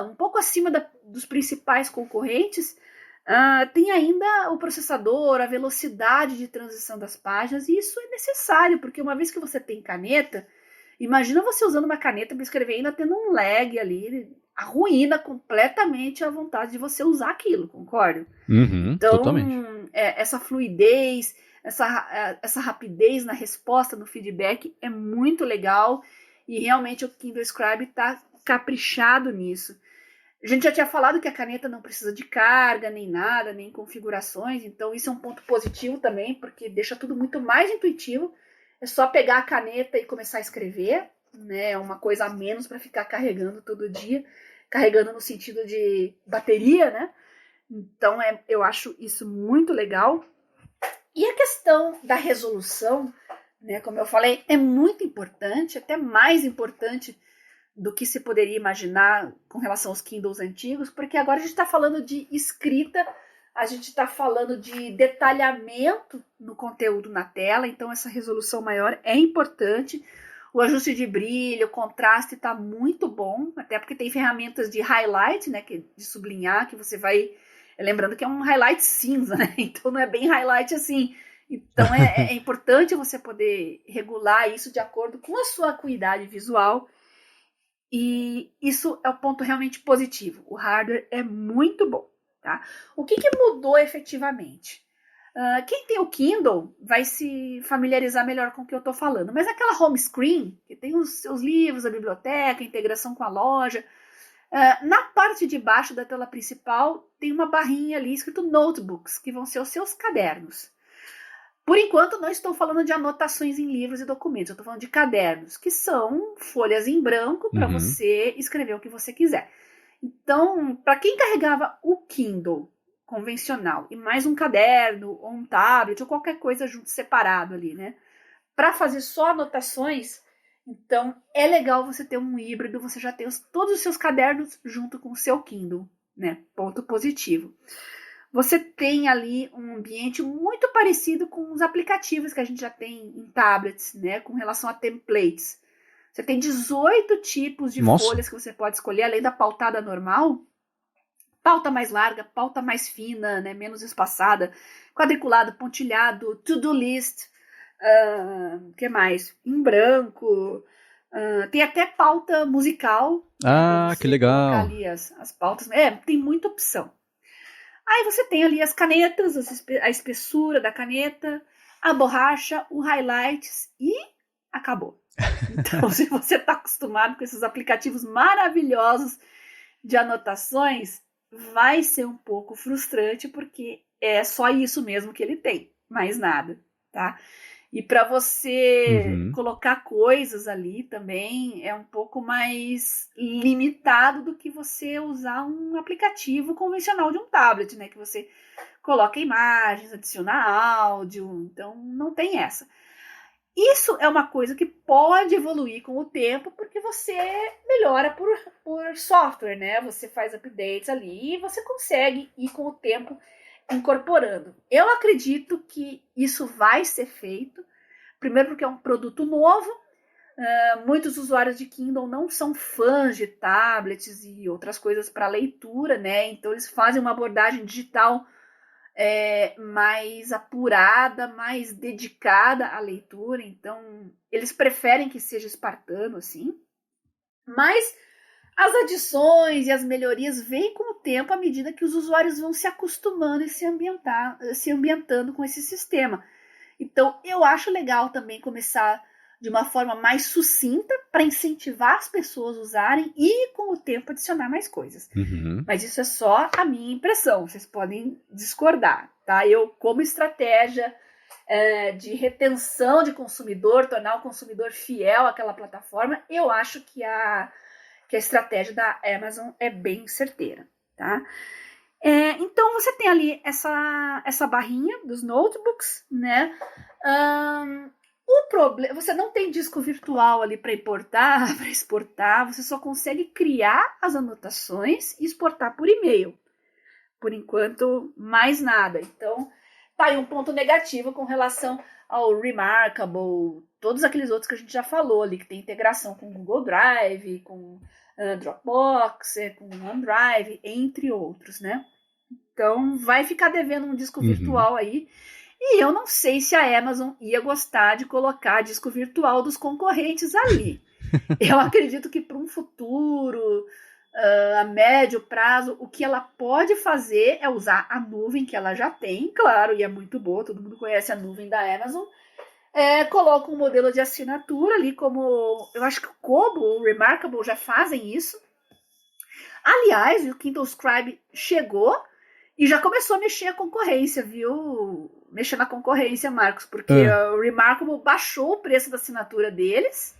um pouco acima dos principais concorrentes, tem ainda o processador, a velocidade de transição das páginas, e isso é necessário, porque uma vez que você tem caneta, imagina você usando uma caneta para escrever ainda tendo um lag ali, arruína completamente a vontade de você usar aquilo, concorda? Então, totalmente. Essa fluidez, essa rapidez na resposta, no feedback é muito legal, e realmente o Kindle Scribe está caprichado nisso. A gente já tinha falado que a caneta não precisa de carga, nem nada, nem configurações, então isso é um ponto positivo também, porque deixa tudo muito mais intuitivo. É só pegar a caneta e começar a escrever, né? É uma coisa a menos para ficar carregando todo dia, carregando no sentido de bateria, né? Então eu acho isso muito legal. E a questão da resolução, né, como eu falei, é muito importante, até mais importante do que se poderia imaginar com relação aos Kindles antigos, porque agora a gente está falando de escrita, a gente está falando de detalhamento no conteúdo na tela, então essa resolução maior é importante. O ajuste de brilho, o contraste está muito bom, até porque tem ferramentas de highlight, né, de sublinhar, que você vai... Lembrando que é um highlight cinza, né? Então não é bem highlight assim, Então é importante você poder regular isso de acordo com a sua acuidade visual. E isso é o ponto realmente positivo. O hardware é muito bom. Tá? O que mudou efetivamente? Quem tem o Kindle vai se familiarizar melhor com o que eu estou falando. Mas aquela home screen, que tem os seus livros, a biblioteca, a integração com a loja, na parte de baixo da tela principal tem uma barrinha ali escrito Notebooks, que vão ser os seus cadernos. Por enquanto, não estou falando de anotações em livros e documentos, eu estou falando de cadernos, que são folhas em branco para você escrever o que você quiser. Então, para quem carregava o Kindle convencional e mais um caderno ou um tablet ou qualquer coisa junto separado ali, né? Para fazer só anotações, então é legal você ter um híbrido, você já tem todos os seus cadernos junto com o seu Kindle, né? Ponto positivo. Você tem ali um ambiente muito parecido com os aplicativos que a gente já tem em tablets, né? Com relação a templates. Você tem 18 tipos de folhas que você pode escolher, além da pautada normal. Pauta mais larga, pauta mais fina, né? Menos espaçada, quadriculado, pontilhado, to-do list, que mais? Em branco. Tem até pauta musical. Ah, que legal. Colocar ali as pautas. Tem muita opção. Aí você tem ali as canetas, a espessura da caneta, a borracha, o highlights e acabou. Então, se você está acostumado com esses aplicativos maravilhosos de anotações, vai ser um pouco frustrante, porque é só isso mesmo que ele tem, mais nada, tá? E para você colocar coisas ali também é um pouco mais limitado do que você usar um aplicativo convencional de um tablet, né? Que você coloca imagens, adiciona áudio, então não tem essa. Isso é uma coisa que pode evoluir com o tempo, porque você melhora por software, né? Você faz updates ali e você consegue ir com o tempo incorporando. Eu acredito que isso vai ser feito, primeiro porque é um produto novo, muitos usuários de Kindle não são fãs de tablets e outras coisas para leitura, né? Então eles fazem uma abordagem digital mais apurada, mais dedicada à leitura, então eles preferem que seja espartano, assim, mas as adições e as melhorias vêm com o tempo à medida que os usuários vão se acostumando e se ambientando com esse sistema. Então, eu acho legal também começar de uma forma mais sucinta para incentivar as pessoas a usarem e, com o tempo, adicionar mais coisas. Mas isso é só a minha impressão. Vocês podem discordar, tá? Eu, como estratégia de retenção de consumidor, tornar o consumidor fiel àquela plataforma, eu acho que a estratégia da Amazon é bem certeira, tá? Então você tem ali essa barrinha dos notebooks, né? O problema, você não tem disco virtual ali para importar, para exportar, você só consegue criar as anotações e exportar por e-mail. Por enquanto, mais nada. Então, tá aí um ponto negativo com relação ao Remarkable, todos aqueles outros que a gente já falou ali, que tem integração com Google Drive, com Dropbox, com OneDrive, entre outros, né? Então, vai ficar devendo um disco virtual aí. E eu não sei se a Amazon ia gostar de colocar disco virtual dos concorrentes ali. Eu acredito que para um futuro, a médio prazo, o que ela pode fazer é usar a nuvem que ela já tem, claro, e é muito boa, todo mundo conhece a nuvem da Amazon. Coloca um modelo de assinatura ali, como eu acho que o Kobo, o Remarkable já fazem isso. Aliás, o Kindle Scribe chegou e já começou a mexer a concorrência, viu? Mexer na concorrência, Marcos, porque o Remarkable baixou o preço da assinatura deles,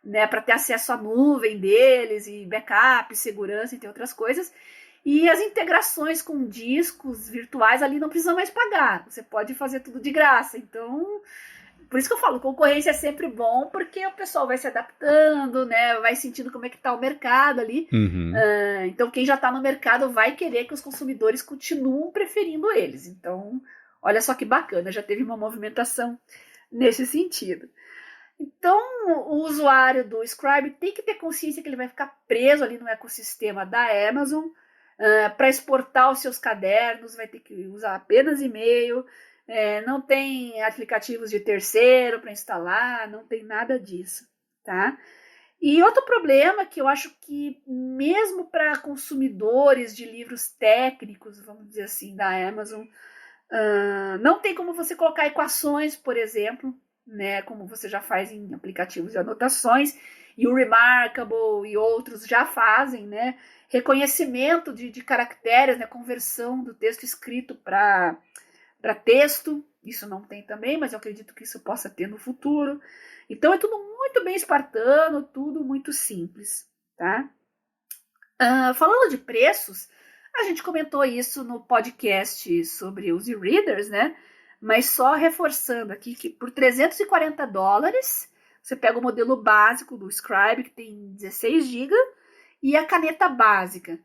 né, para ter acesso à nuvem deles e backup, segurança, entre outras coisas. E as integrações com discos virtuais ali não precisa mais pagar. Você pode fazer tudo de graça. Então, por isso que eu falo, concorrência é sempre bom, porque o pessoal vai se adaptando, né? Vai sentindo como é que tá o mercado ali. Então, quem já está no mercado vai querer que os consumidores continuem preferindo eles. Então, olha só que bacana, já teve uma movimentação nesse sentido. Então, o usuário do Scribe tem que ter consciência que ele vai ficar preso ali no ecossistema da Amazon. Para exportar os seus cadernos, vai ter que usar apenas e-mail. Não tem aplicativos de terceiro para instalar, não tem nada disso, tá? E outro problema que eu acho que mesmo para consumidores de livros técnicos, vamos dizer assim, da Amazon, não tem como você colocar equações, por exemplo, né, como você já faz em aplicativos de anotações, e o Remarkable e outros já fazem, né, reconhecimento de caracteres, né, conversão do texto escrito para texto. Isso não tem também, mas eu acredito que isso possa ter no futuro. Então é tudo muito bem espartano, tudo muito simples, tá? Falando de preços, a gente comentou isso no podcast sobre os e-readers, né? Mas só reforçando aqui que por $340 você pega o modelo básico do Scribe, que tem 16 GB, e a caneta básica.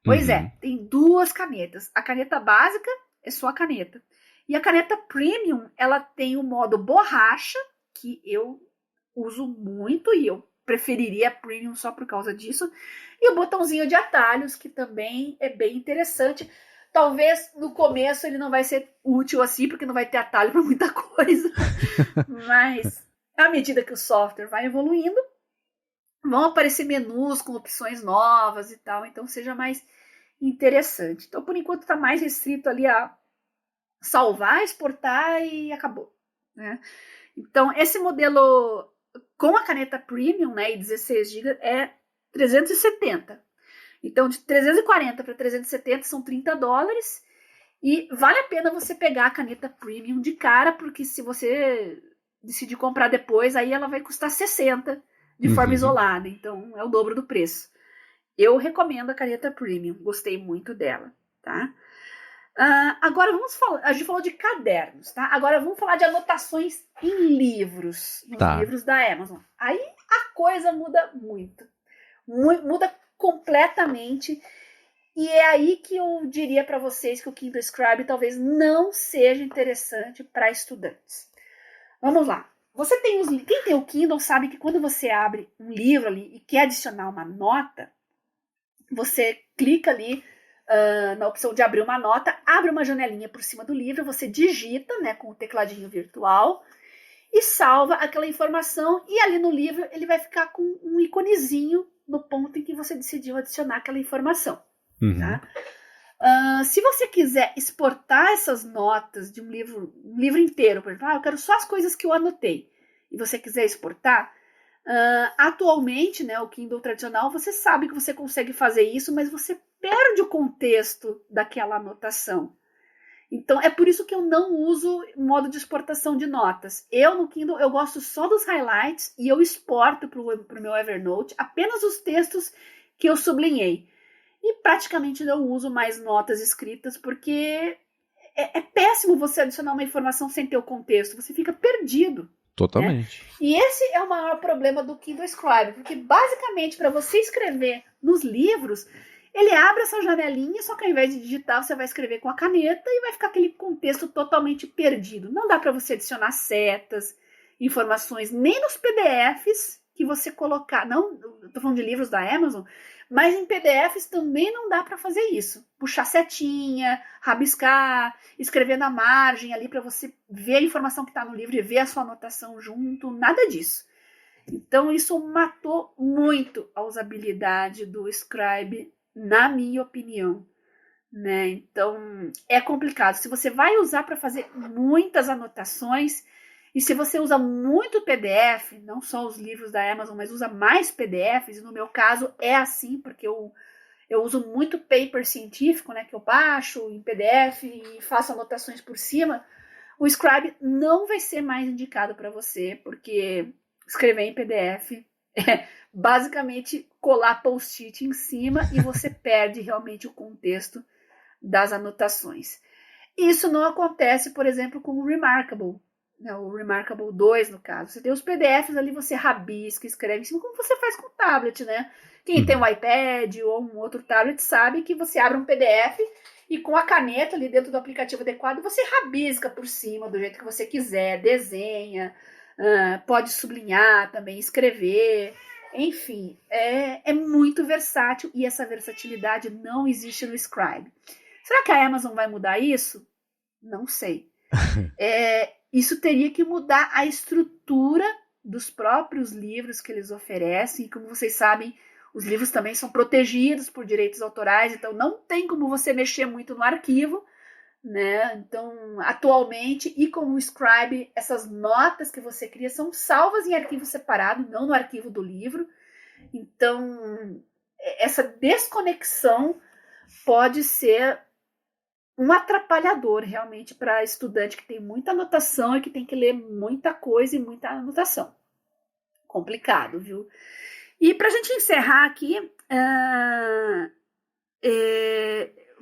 Pois tem duas canetas. A caneta básica é só a caneta. E a caneta Premium, ela tem o modo borracha, que eu uso muito e eu preferiria a Premium só por causa disso. E o botãozinho de atalhos, que também é bem interessante. Talvez no começo ele não vai ser útil assim, porque não vai ter atalho para muita coisa. Mas à medida que o software vai evoluindo, vão aparecer menus com opções novas e tal. Então seja mais interessante. Então por enquanto está mais restrito ali a salvar, exportar e acabou, né? Então, esse modelo com a caneta Premium, né, e 16 GB é 370. Então, de 340 para 370 são $30. E vale a pena você pegar a caneta Premium de cara, porque se você decidir comprar depois, aí ela vai custar 60 de forma isolada. Então, é o dobro do preço. Eu recomendo a caneta Premium. Gostei muito dela, tá? Agora vamos falar. A gente falou de cadernos, tá? Agora vamos falar de anotações em livros, nos livros da Amazon. Aí a coisa muda muito, muda completamente. E é aí que eu diria para vocês que o Kindle Scribe talvez não seja interessante para estudantes. Vamos lá. Você tem quem tem o Kindle sabe que quando você abre um livro ali e quer adicionar uma nota, você clica ali na opção de abrir uma nota, abre uma janelinha por cima do livro, você digita, né, com o tecladinho virtual e salva aquela informação, e ali no livro ele vai ficar com um iconezinho no ponto em que você decidiu adicionar aquela informação. Tá? Se você quiser exportar essas notas de um livro inteiro, por exemplo, eu quero só as coisas que eu anotei, e você quiser exportar, atualmente, né, o Kindle tradicional, você sabe que você consegue fazer isso, mas você perde o contexto daquela anotação. Então, é por isso que eu não uso modo de exportação de notas. Eu, no Kindle, eu gosto só dos highlights e eu exporto para o meu Evernote apenas os textos que eu sublinhei. E praticamente não uso mais notas escritas, porque é péssimo você adicionar uma informação sem ter o contexto. Você fica perdido. Totalmente. Né? E esse é o maior problema do Kindle Scribe, porque basicamente para você escrever nos livros, ele abre essa janelinha, só que ao invés de digitar, você vai escrever com a caneta e vai ficar aquele contexto totalmente perdido. Não dá para você adicionar setas, informações, nem nos PDFs que você colocar. Não, estou falando de livros da Amazon, mas em PDFs também não dá para fazer isso. Puxar setinha, rabiscar, escrever na margem ali para você ver a informação que está no livro e ver a sua anotação junto, nada disso. Então isso matou muito a usabilidade do Scribe, na minha opinião. Né? Então é complicado. Se você vai usar para fazer muitas anotações, e se você usa muito PDF, não só os livros da Amazon, mas usa mais PDFs, e no meu caso é assim, porque eu uso muito paper científico, né, que eu baixo em PDF e faço anotações por cima, o Scribe não vai ser mais indicado para você, porque escrever em PDF é basicamente colar post-it em cima e você perde realmente o contexto das anotações. Isso não acontece, por exemplo, com o Remarkable, né, o Remarkable 2, no caso. Você tem os PDFs ali, você rabisca, escreve em cima, como você faz com o tablet, né? Quem tem um iPad ou um outro tablet sabe que você abre um PDF e com a caneta ali dentro do aplicativo adequado, você rabisca por cima do jeito que você quiser, desenha, pode sublinhar também, escrever, enfim, é muito versátil e essa versatilidade não existe no Scribe. Será que a Amazon vai mudar isso? Não sei. Isso teria que mudar a estrutura dos próprios livros que eles oferecem. E como vocês sabem, os livros também são protegidos por direitos autorais, então não tem como você mexer muito no arquivo, né? Então, atualmente, e com o Scribe, essas notas que você cria são salvas em arquivo separado, não no arquivo do livro. Então, essa desconexão pode ser um atrapalhador realmente para estudante que tem muita anotação e que tem que ler muita coisa e muita anotação. Complicado, viu? E para a gente encerrar aqui,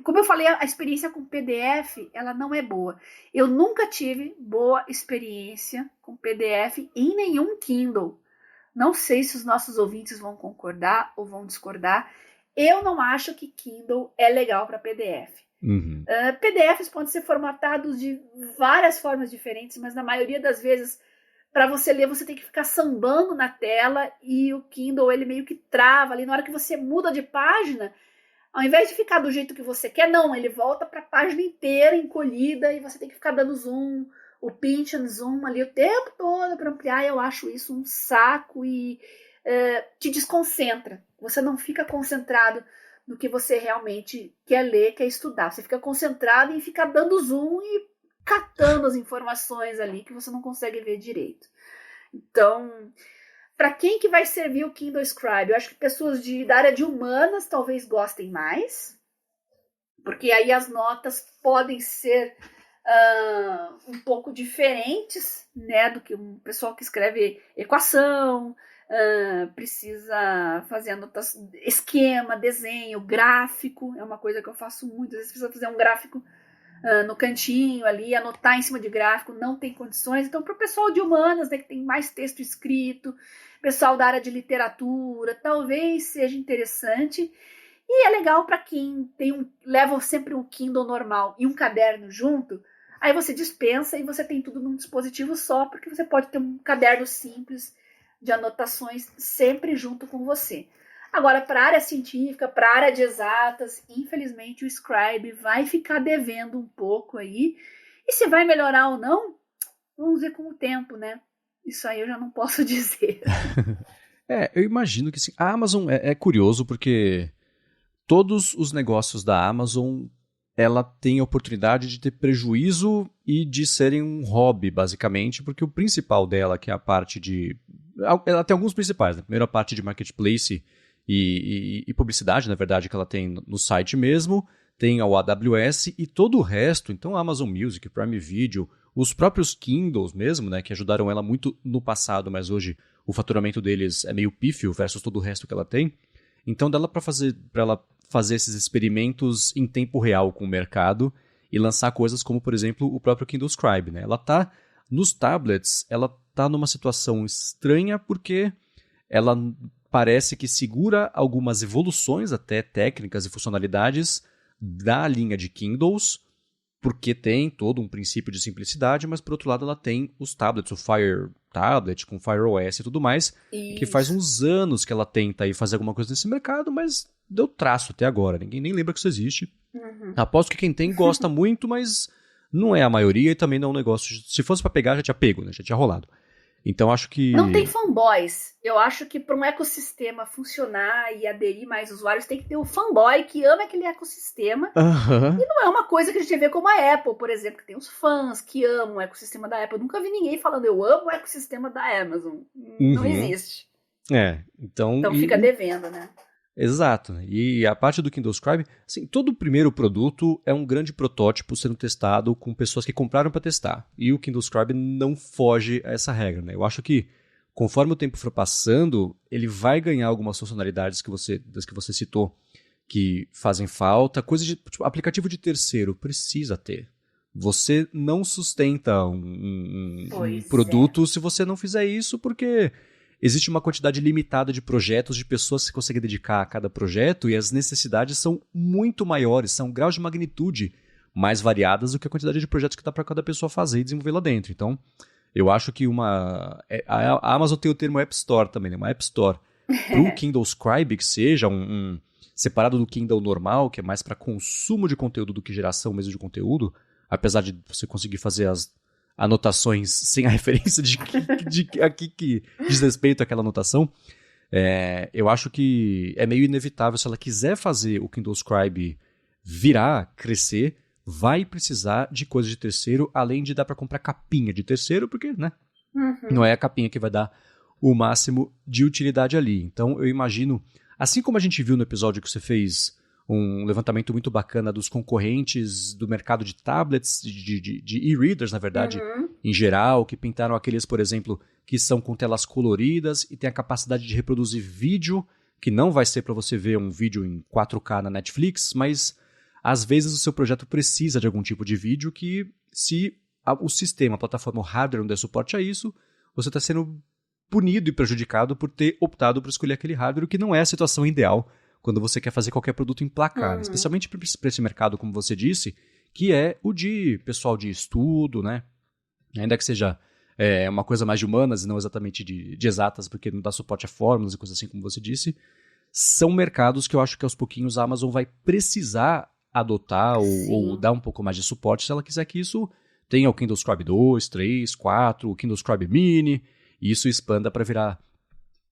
como eu falei, a experiência com PDF, ela não é boa. Eu nunca tive boa experiência com PDF em nenhum Kindle. Não sei se os nossos ouvintes vão concordar ou vão discordar. Eu não acho que Kindle é legal para PDF. Uhum. PDFs podem ser formatados de várias formas diferentes, mas na maioria das vezes, para você ler, você tem que ficar sambando na tela e o Kindle, ele meio que trava ali. Na hora que você muda de página, ao invés de ficar do jeito que você quer, não, ele volta para a página inteira encolhida e você tem que ficar dando zoom, o pinch and zoom ali o tempo todo para ampliar. Eu acho isso um saco e te desconcentra. Você não fica concentrado no que você realmente quer ler, quer estudar. Você fica concentrado em ficar dando zoom e catando as informações ali que você não consegue ver direito. Então, para quem que vai servir o Kindle Scribe? Eu acho que pessoas da área de humanas talvez gostem mais, porque aí as notas podem ser um pouco diferentes, né, do que um pessoal que escreve equação, precisa fazer anotação, esquema, desenho, gráfico. É uma coisa que eu faço muito. Às vezes precisa fazer um gráfico no cantinho ali, anotar em cima de gráfico, não tem condições. Então, para o pessoal de humanas, né, que tem mais texto escrito, pessoal da área de literatura, talvez seja interessante. E é legal para quem leva sempre um Kindle normal e um caderno junto. Aí você dispensa e você tem tudo num dispositivo só, porque você pode ter um caderno simples de anotações sempre junto com você. Agora, para a área científica, para a área de exatas, infelizmente o Scribe vai ficar devendo um pouco aí. E se vai melhorar ou não, vamos ver com o tempo, né? Isso aí eu já não posso dizer. Eu imagino que sim. A Amazon é curioso porque todos os negócios da Amazon, ela tem a oportunidade de ter prejuízo e de serem um hobby, basicamente, porque o principal dela, que é a parte de... Ela tem alguns principais, né? Primeiro a parte de marketplace e publicidade, na verdade, que ela tem no site mesmo, tem o AWS e todo o resto, então a Amazon Music, Prime Video, os próprios Kindles mesmo, né, que ajudaram ela muito no passado, mas hoje o faturamento deles é meio pífio versus todo o resto que ela tem. Então dá para ela fazer esses experimentos em tempo real com o mercado e lançar coisas como, por exemplo, o próprio Kindle Scribe, né? Ela tá nos tablets, ela tá numa situação estranha porque ela parece que segura algumas evoluções até técnicas e funcionalidades da linha de Kindles, porque tem todo um princípio de simplicidade, mas por outro lado ela tem os tablets, o Fire Tablet com Fire OS e tudo mais, que faz uns anos que ela tenta aí fazer alguma coisa nesse mercado, mas deu traço até agora, ninguém nem lembra que isso existe. Uhum. Aposto que quem tem gosta muito, mas não é a maioria e também não é um negócio, se fosse pra pegar já tinha pego, né? Já tinha rolado. Então acho que... Não tem fanboys. Eu acho que para um ecossistema funcionar e aderir mais usuários, tem que ter o fanboy que ama aquele ecossistema. Uhum. E não é uma coisa que a gente vê como a Apple, por exemplo, que tem os fãs que amam o ecossistema da Apple. Eu nunca vi ninguém falando, eu amo o ecossistema da Amazon. Não existe. Então fica devendo, né? Exato. E a parte do Kindle Scribe, assim, todo primeiro produto é um grande protótipo sendo testado com pessoas que compraram para testar. E o Kindle Scribe não foge a essa regra, né? Eu acho que conforme o tempo for passando, ele vai ganhar algumas funcionalidades das que você citou que fazem falta. Coisa de tipo, aplicativo de terceiro precisa ter. Você não sustenta um produto se você não fizer isso, porque existe uma quantidade limitada de projetos, de pessoas que você consegue dedicar a cada projeto, e as necessidades são muito maiores, são graus de magnitude mais variadas do que a quantidade de projetos que dá para cada pessoa fazer e desenvolver lá dentro. Então, eu acho que a Amazon tem o termo App Store também, né? Uma App Store para o Kindle Scribe, que seja separado do Kindle normal, que é mais para consumo de conteúdo do que geração mesmo de conteúdo, apesar de você conseguir fazer as anotações sem a referência de aqui que diz respeito àquela anotação, eu acho que é meio inevitável, se ela quiser fazer o Kindle Scribe virar, crescer, vai precisar de coisa de terceiro, além de dar para comprar capinha de terceiro, porque, né, não é a capinha que vai dar o máximo de utilidade ali. Então, eu imagino, assim como a gente viu no episódio que você fez um levantamento muito bacana dos concorrentes do mercado de tablets, de e-readers, na verdade, em geral, que pintaram aqueles, por exemplo, que são com telas coloridas e tem a capacidade de reproduzir vídeo, que não vai ser para você ver um vídeo em 4K na Netflix, mas às vezes o seu projeto precisa de algum tipo de vídeo que, se o sistema, a plataforma, o hardware não der suporte a isso, você está sendo punido e prejudicado por ter optado por escolher aquele hardware, que não é a situação ideal quando você quer fazer qualquer produto em placar, especialmente para esse mercado, como você disse, que é o de pessoal de estudo, né? Ainda que seja uma coisa mais de humanas e não exatamente de exatas, porque não dá suporte a fórmulas e coisas assim, como você disse, são mercados que eu acho que aos pouquinhos a Amazon vai precisar adotar ou dar um pouco mais de suporte se ela quiser que isso tenha o Kindle Scribe 2, 3, 4, o Kindle Scribe Mini, e isso expanda para virar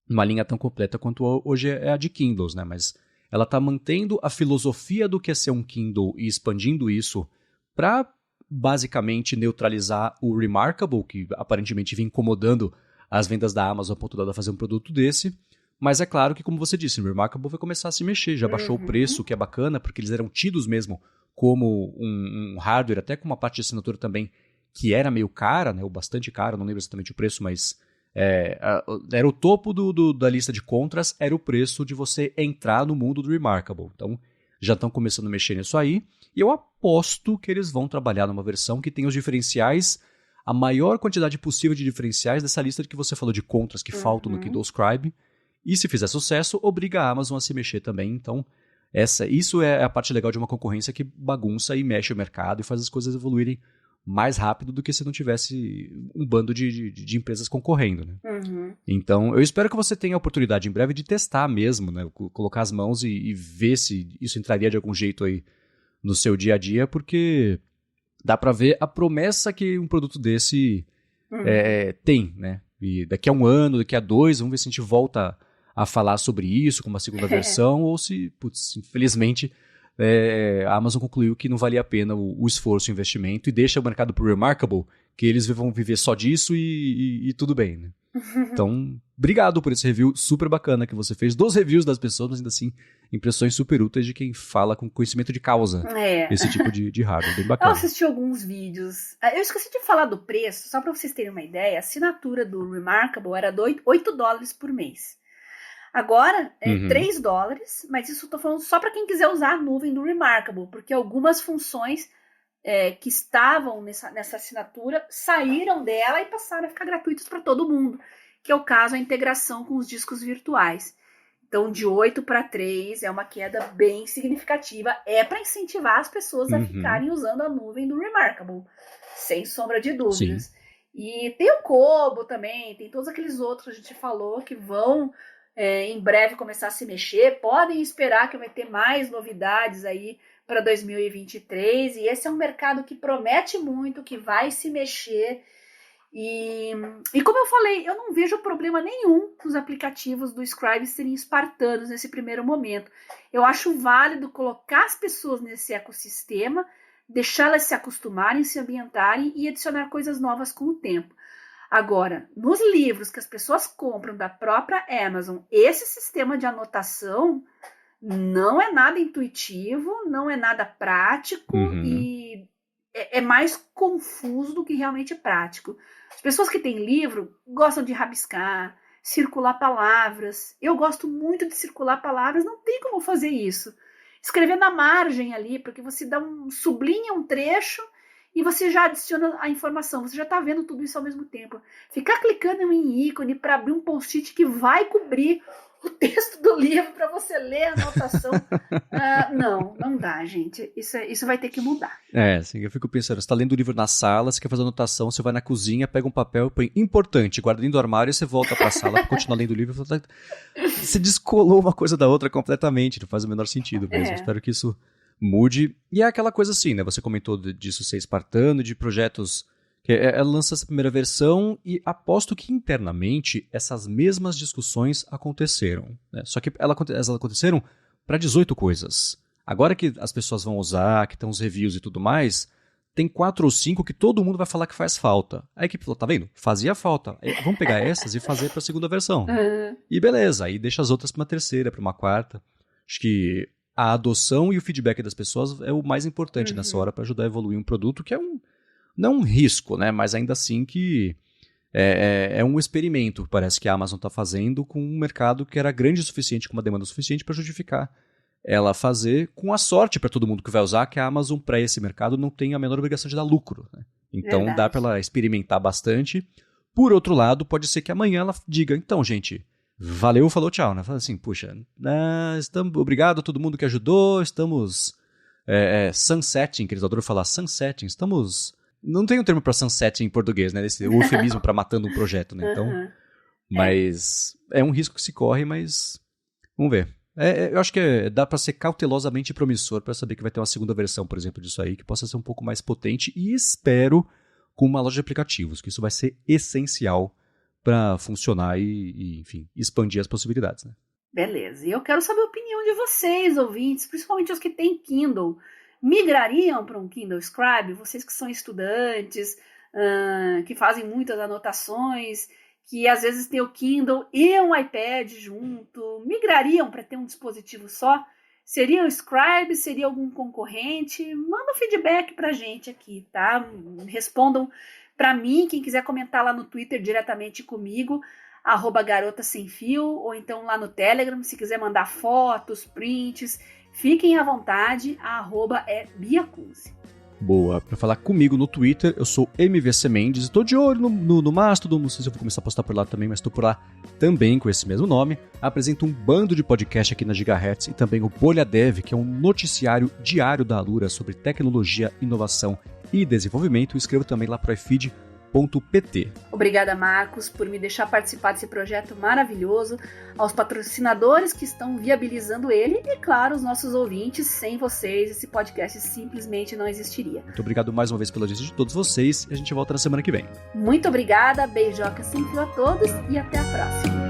uma linha tão completa quanto hoje é a de Kindles, né? Mas ela está mantendo a filosofia do que é ser um Kindle e expandindo isso para basicamente neutralizar o Remarkable, que aparentemente vinha incomodando as vendas da Amazon a ponto dela fazer um produto desse. Mas é claro que, como você disse, o Remarkable vai começar a se mexer, já baixou o preço, que é bacana, porque eles eram tidos mesmo como um hardware, até com uma parte de assinatura também, que era meio cara, né? Ou bastante cara, não lembro exatamente o preço, mas era o topo da lista de contras, era o preço de você entrar no mundo do Remarkable. Então, já estão começando a mexer nisso aí, e eu aposto que eles vão trabalhar numa versão que tenha os diferenciais, a maior quantidade possível de diferenciais dessa lista que você falou de contras que faltam no Kindle Scribe, e se fizer sucesso, obriga a Amazon a se mexer também. Então, isso é a parte legal de uma concorrência que bagunça e mexe o mercado e faz as coisas evoluírem mais rápido do que se não tivesse um bando de empresas concorrendo, né? Então, eu espero que você tenha a oportunidade em breve de testar mesmo, né? Colocar as mãos e ver se isso entraria de algum jeito aí no seu dia a dia, porque dá para ver a promessa que um produto desse tem, né? E daqui a 1 ano, daqui a 2, vamos ver se a gente volta a falar sobre isso com uma segunda versão, ou se, infelizmente, a Amazon concluiu que não valia a pena o esforço e o investimento e deixa o mercado pro Remarkable, que eles vão viver só disso e tudo bem, né? Então, obrigado por esse review super bacana que você fez, dos reviews das pessoas, mas ainda assim, impressões super úteis de quem fala com conhecimento de causa esse tipo de hardware, bem bacana. Eu assisti alguns vídeos, eu esqueci de falar do preço, só para vocês terem uma ideia, a assinatura do Remarkable era $8 por mês. Agora é $3, mas isso eu tô falando só para quem quiser usar a nuvem do Remarkable, porque algumas funções que estavam nessa assinatura saíram dela e passaram a ficar gratuitas para todo mundo, que é o caso a integração com os discos virtuais. Então, de 8 para 3 é uma queda bem significativa, para incentivar as pessoas a ficarem usando a nuvem do Remarkable, sem sombra de dúvidas. Sim. E tem o Kobo também, tem todos aqueles outros que a gente falou que vão em breve começar a se mexer, podem esperar que vai ter mais novidades aí para 2023, e esse é um mercado que promete muito, que vai se mexer, e como eu falei, eu não vejo problema nenhum nos aplicativos do Scribe serem espartanos nesse primeiro momento. Eu acho válido colocar as pessoas nesse ecossistema, deixá-las se acostumarem, se ambientarem e adicionar coisas novas com o tempo. Agora, nos livros que as pessoas compram da própria Amazon, esse sistema de anotação não é nada intuitivo, não é nada prático e é mais confuso do que realmente prático. As pessoas que têm livro gostam de rabiscar, circular palavras. Eu gosto muito de circular palavras, não tem como fazer isso. Escrever na margem ali, porque você sublinha um trecho e você já adiciona a informação, você já está vendo tudo isso ao mesmo tempo. Ficar clicando em ícone para abrir um post-it que vai cobrir o texto do livro para você ler a anotação, não dá, gente. Isso vai ter que mudar. Assim, eu fico pensando, você está lendo o livro na sala, você quer fazer anotação, você vai na cozinha, pega um papel, põe importante, guarda dentro do armário e você volta para a sala para continuar lendo o livro. Você descolou uma coisa da outra completamente, não faz o menor sentido mesmo. Espero que isso mude. E é aquela coisa assim, né? Você comentou disso ser espartano, de projetos... Ela lança essa primeira versão e aposto que internamente essas mesmas discussões aconteceram, né? Só que elas aconteceram para 18 coisas. Agora que as pessoas vão usar, que estão os reviews e tudo mais, tem 4 ou 5 que todo mundo vai falar que faz falta. A equipe falou, tá vendo? Fazia falta. Vamos pegar essas e fazer para a segunda versão. E beleza, aí deixa as outras para uma terceira, para uma quarta. Acho que a adoção e o feedback das pessoas é o mais importante nessa hora para ajudar a evoluir um produto que é não um risco, né? Mas ainda assim que é um experimento, parece que a Amazon está fazendo com um mercado que era grande o suficiente, com uma demanda suficiente para justificar ela fazer, com a sorte para todo mundo que vai usar, que a Amazon, para esse mercado, não tem a menor obrigação de dar lucro, né? Então dá para ela experimentar bastante. Por outro lado, pode ser que amanhã ela diga, então, gente, valeu, falou, tchau, né? Fala assim, puxa, obrigado a todo mundo que ajudou, estamos sunsetting, que eles adoram falar sunsetting, estamos... Não tem um termo para sunsetting em português, né? Esse eufemismo para matando um projeto, né? Então, mas é um risco que se corre, mas vamos ver. Eu acho que dá para ser cautelosamente promissor para saber que vai ter uma segunda versão, por exemplo, disso aí, que possa ser um pouco mais potente e espero com uma loja de aplicativos, que isso vai ser essencial para funcionar e, enfim, expandir as possibilidades, né? Beleza. E eu quero saber a opinião de vocês, ouvintes, principalmente os que têm Kindle. Migrariam para um Kindle Scribe? Vocês que são estudantes, que fazem muitas anotações, que às vezes tem o Kindle e um iPad junto, migrariam para ter um dispositivo só? Seria o Scribe? Seria algum concorrente? Manda um feedback para a gente aqui, tá? Respondam para mim, quem quiser comentar lá no Twitter diretamente comigo, @garotasemfio, ou então lá no Telegram, se quiser mandar fotos, prints, fiquem à vontade, @biacunzi. Boa. Para falar comigo no Twitter, eu sou MVC Mendes. Estou de olho no Mastodon, não sei se eu vou começar a postar por lá também, mas estou por lá também com esse mesmo nome. Apresento um bando de podcast aqui na Gigahertz e também o Bolha Dev, que é um noticiário diário da Alura sobre tecnologia, inovação e desenvolvimento. Escrevo também lá para iFeed.pt. Obrigada, Marcos, por me deixar participar desse projeto maravilhoso, aos patrocinadores que estão viabilizando ele e, claro, os nossos ouvintes. Sem vocês, esse podcast simplesmente não existiria. Muito obrigado mais uma vez pela audiência de todos vocês e a gente volta na semana que vem. Muito obrigada, beijoca sem fio a todos e até a próxima.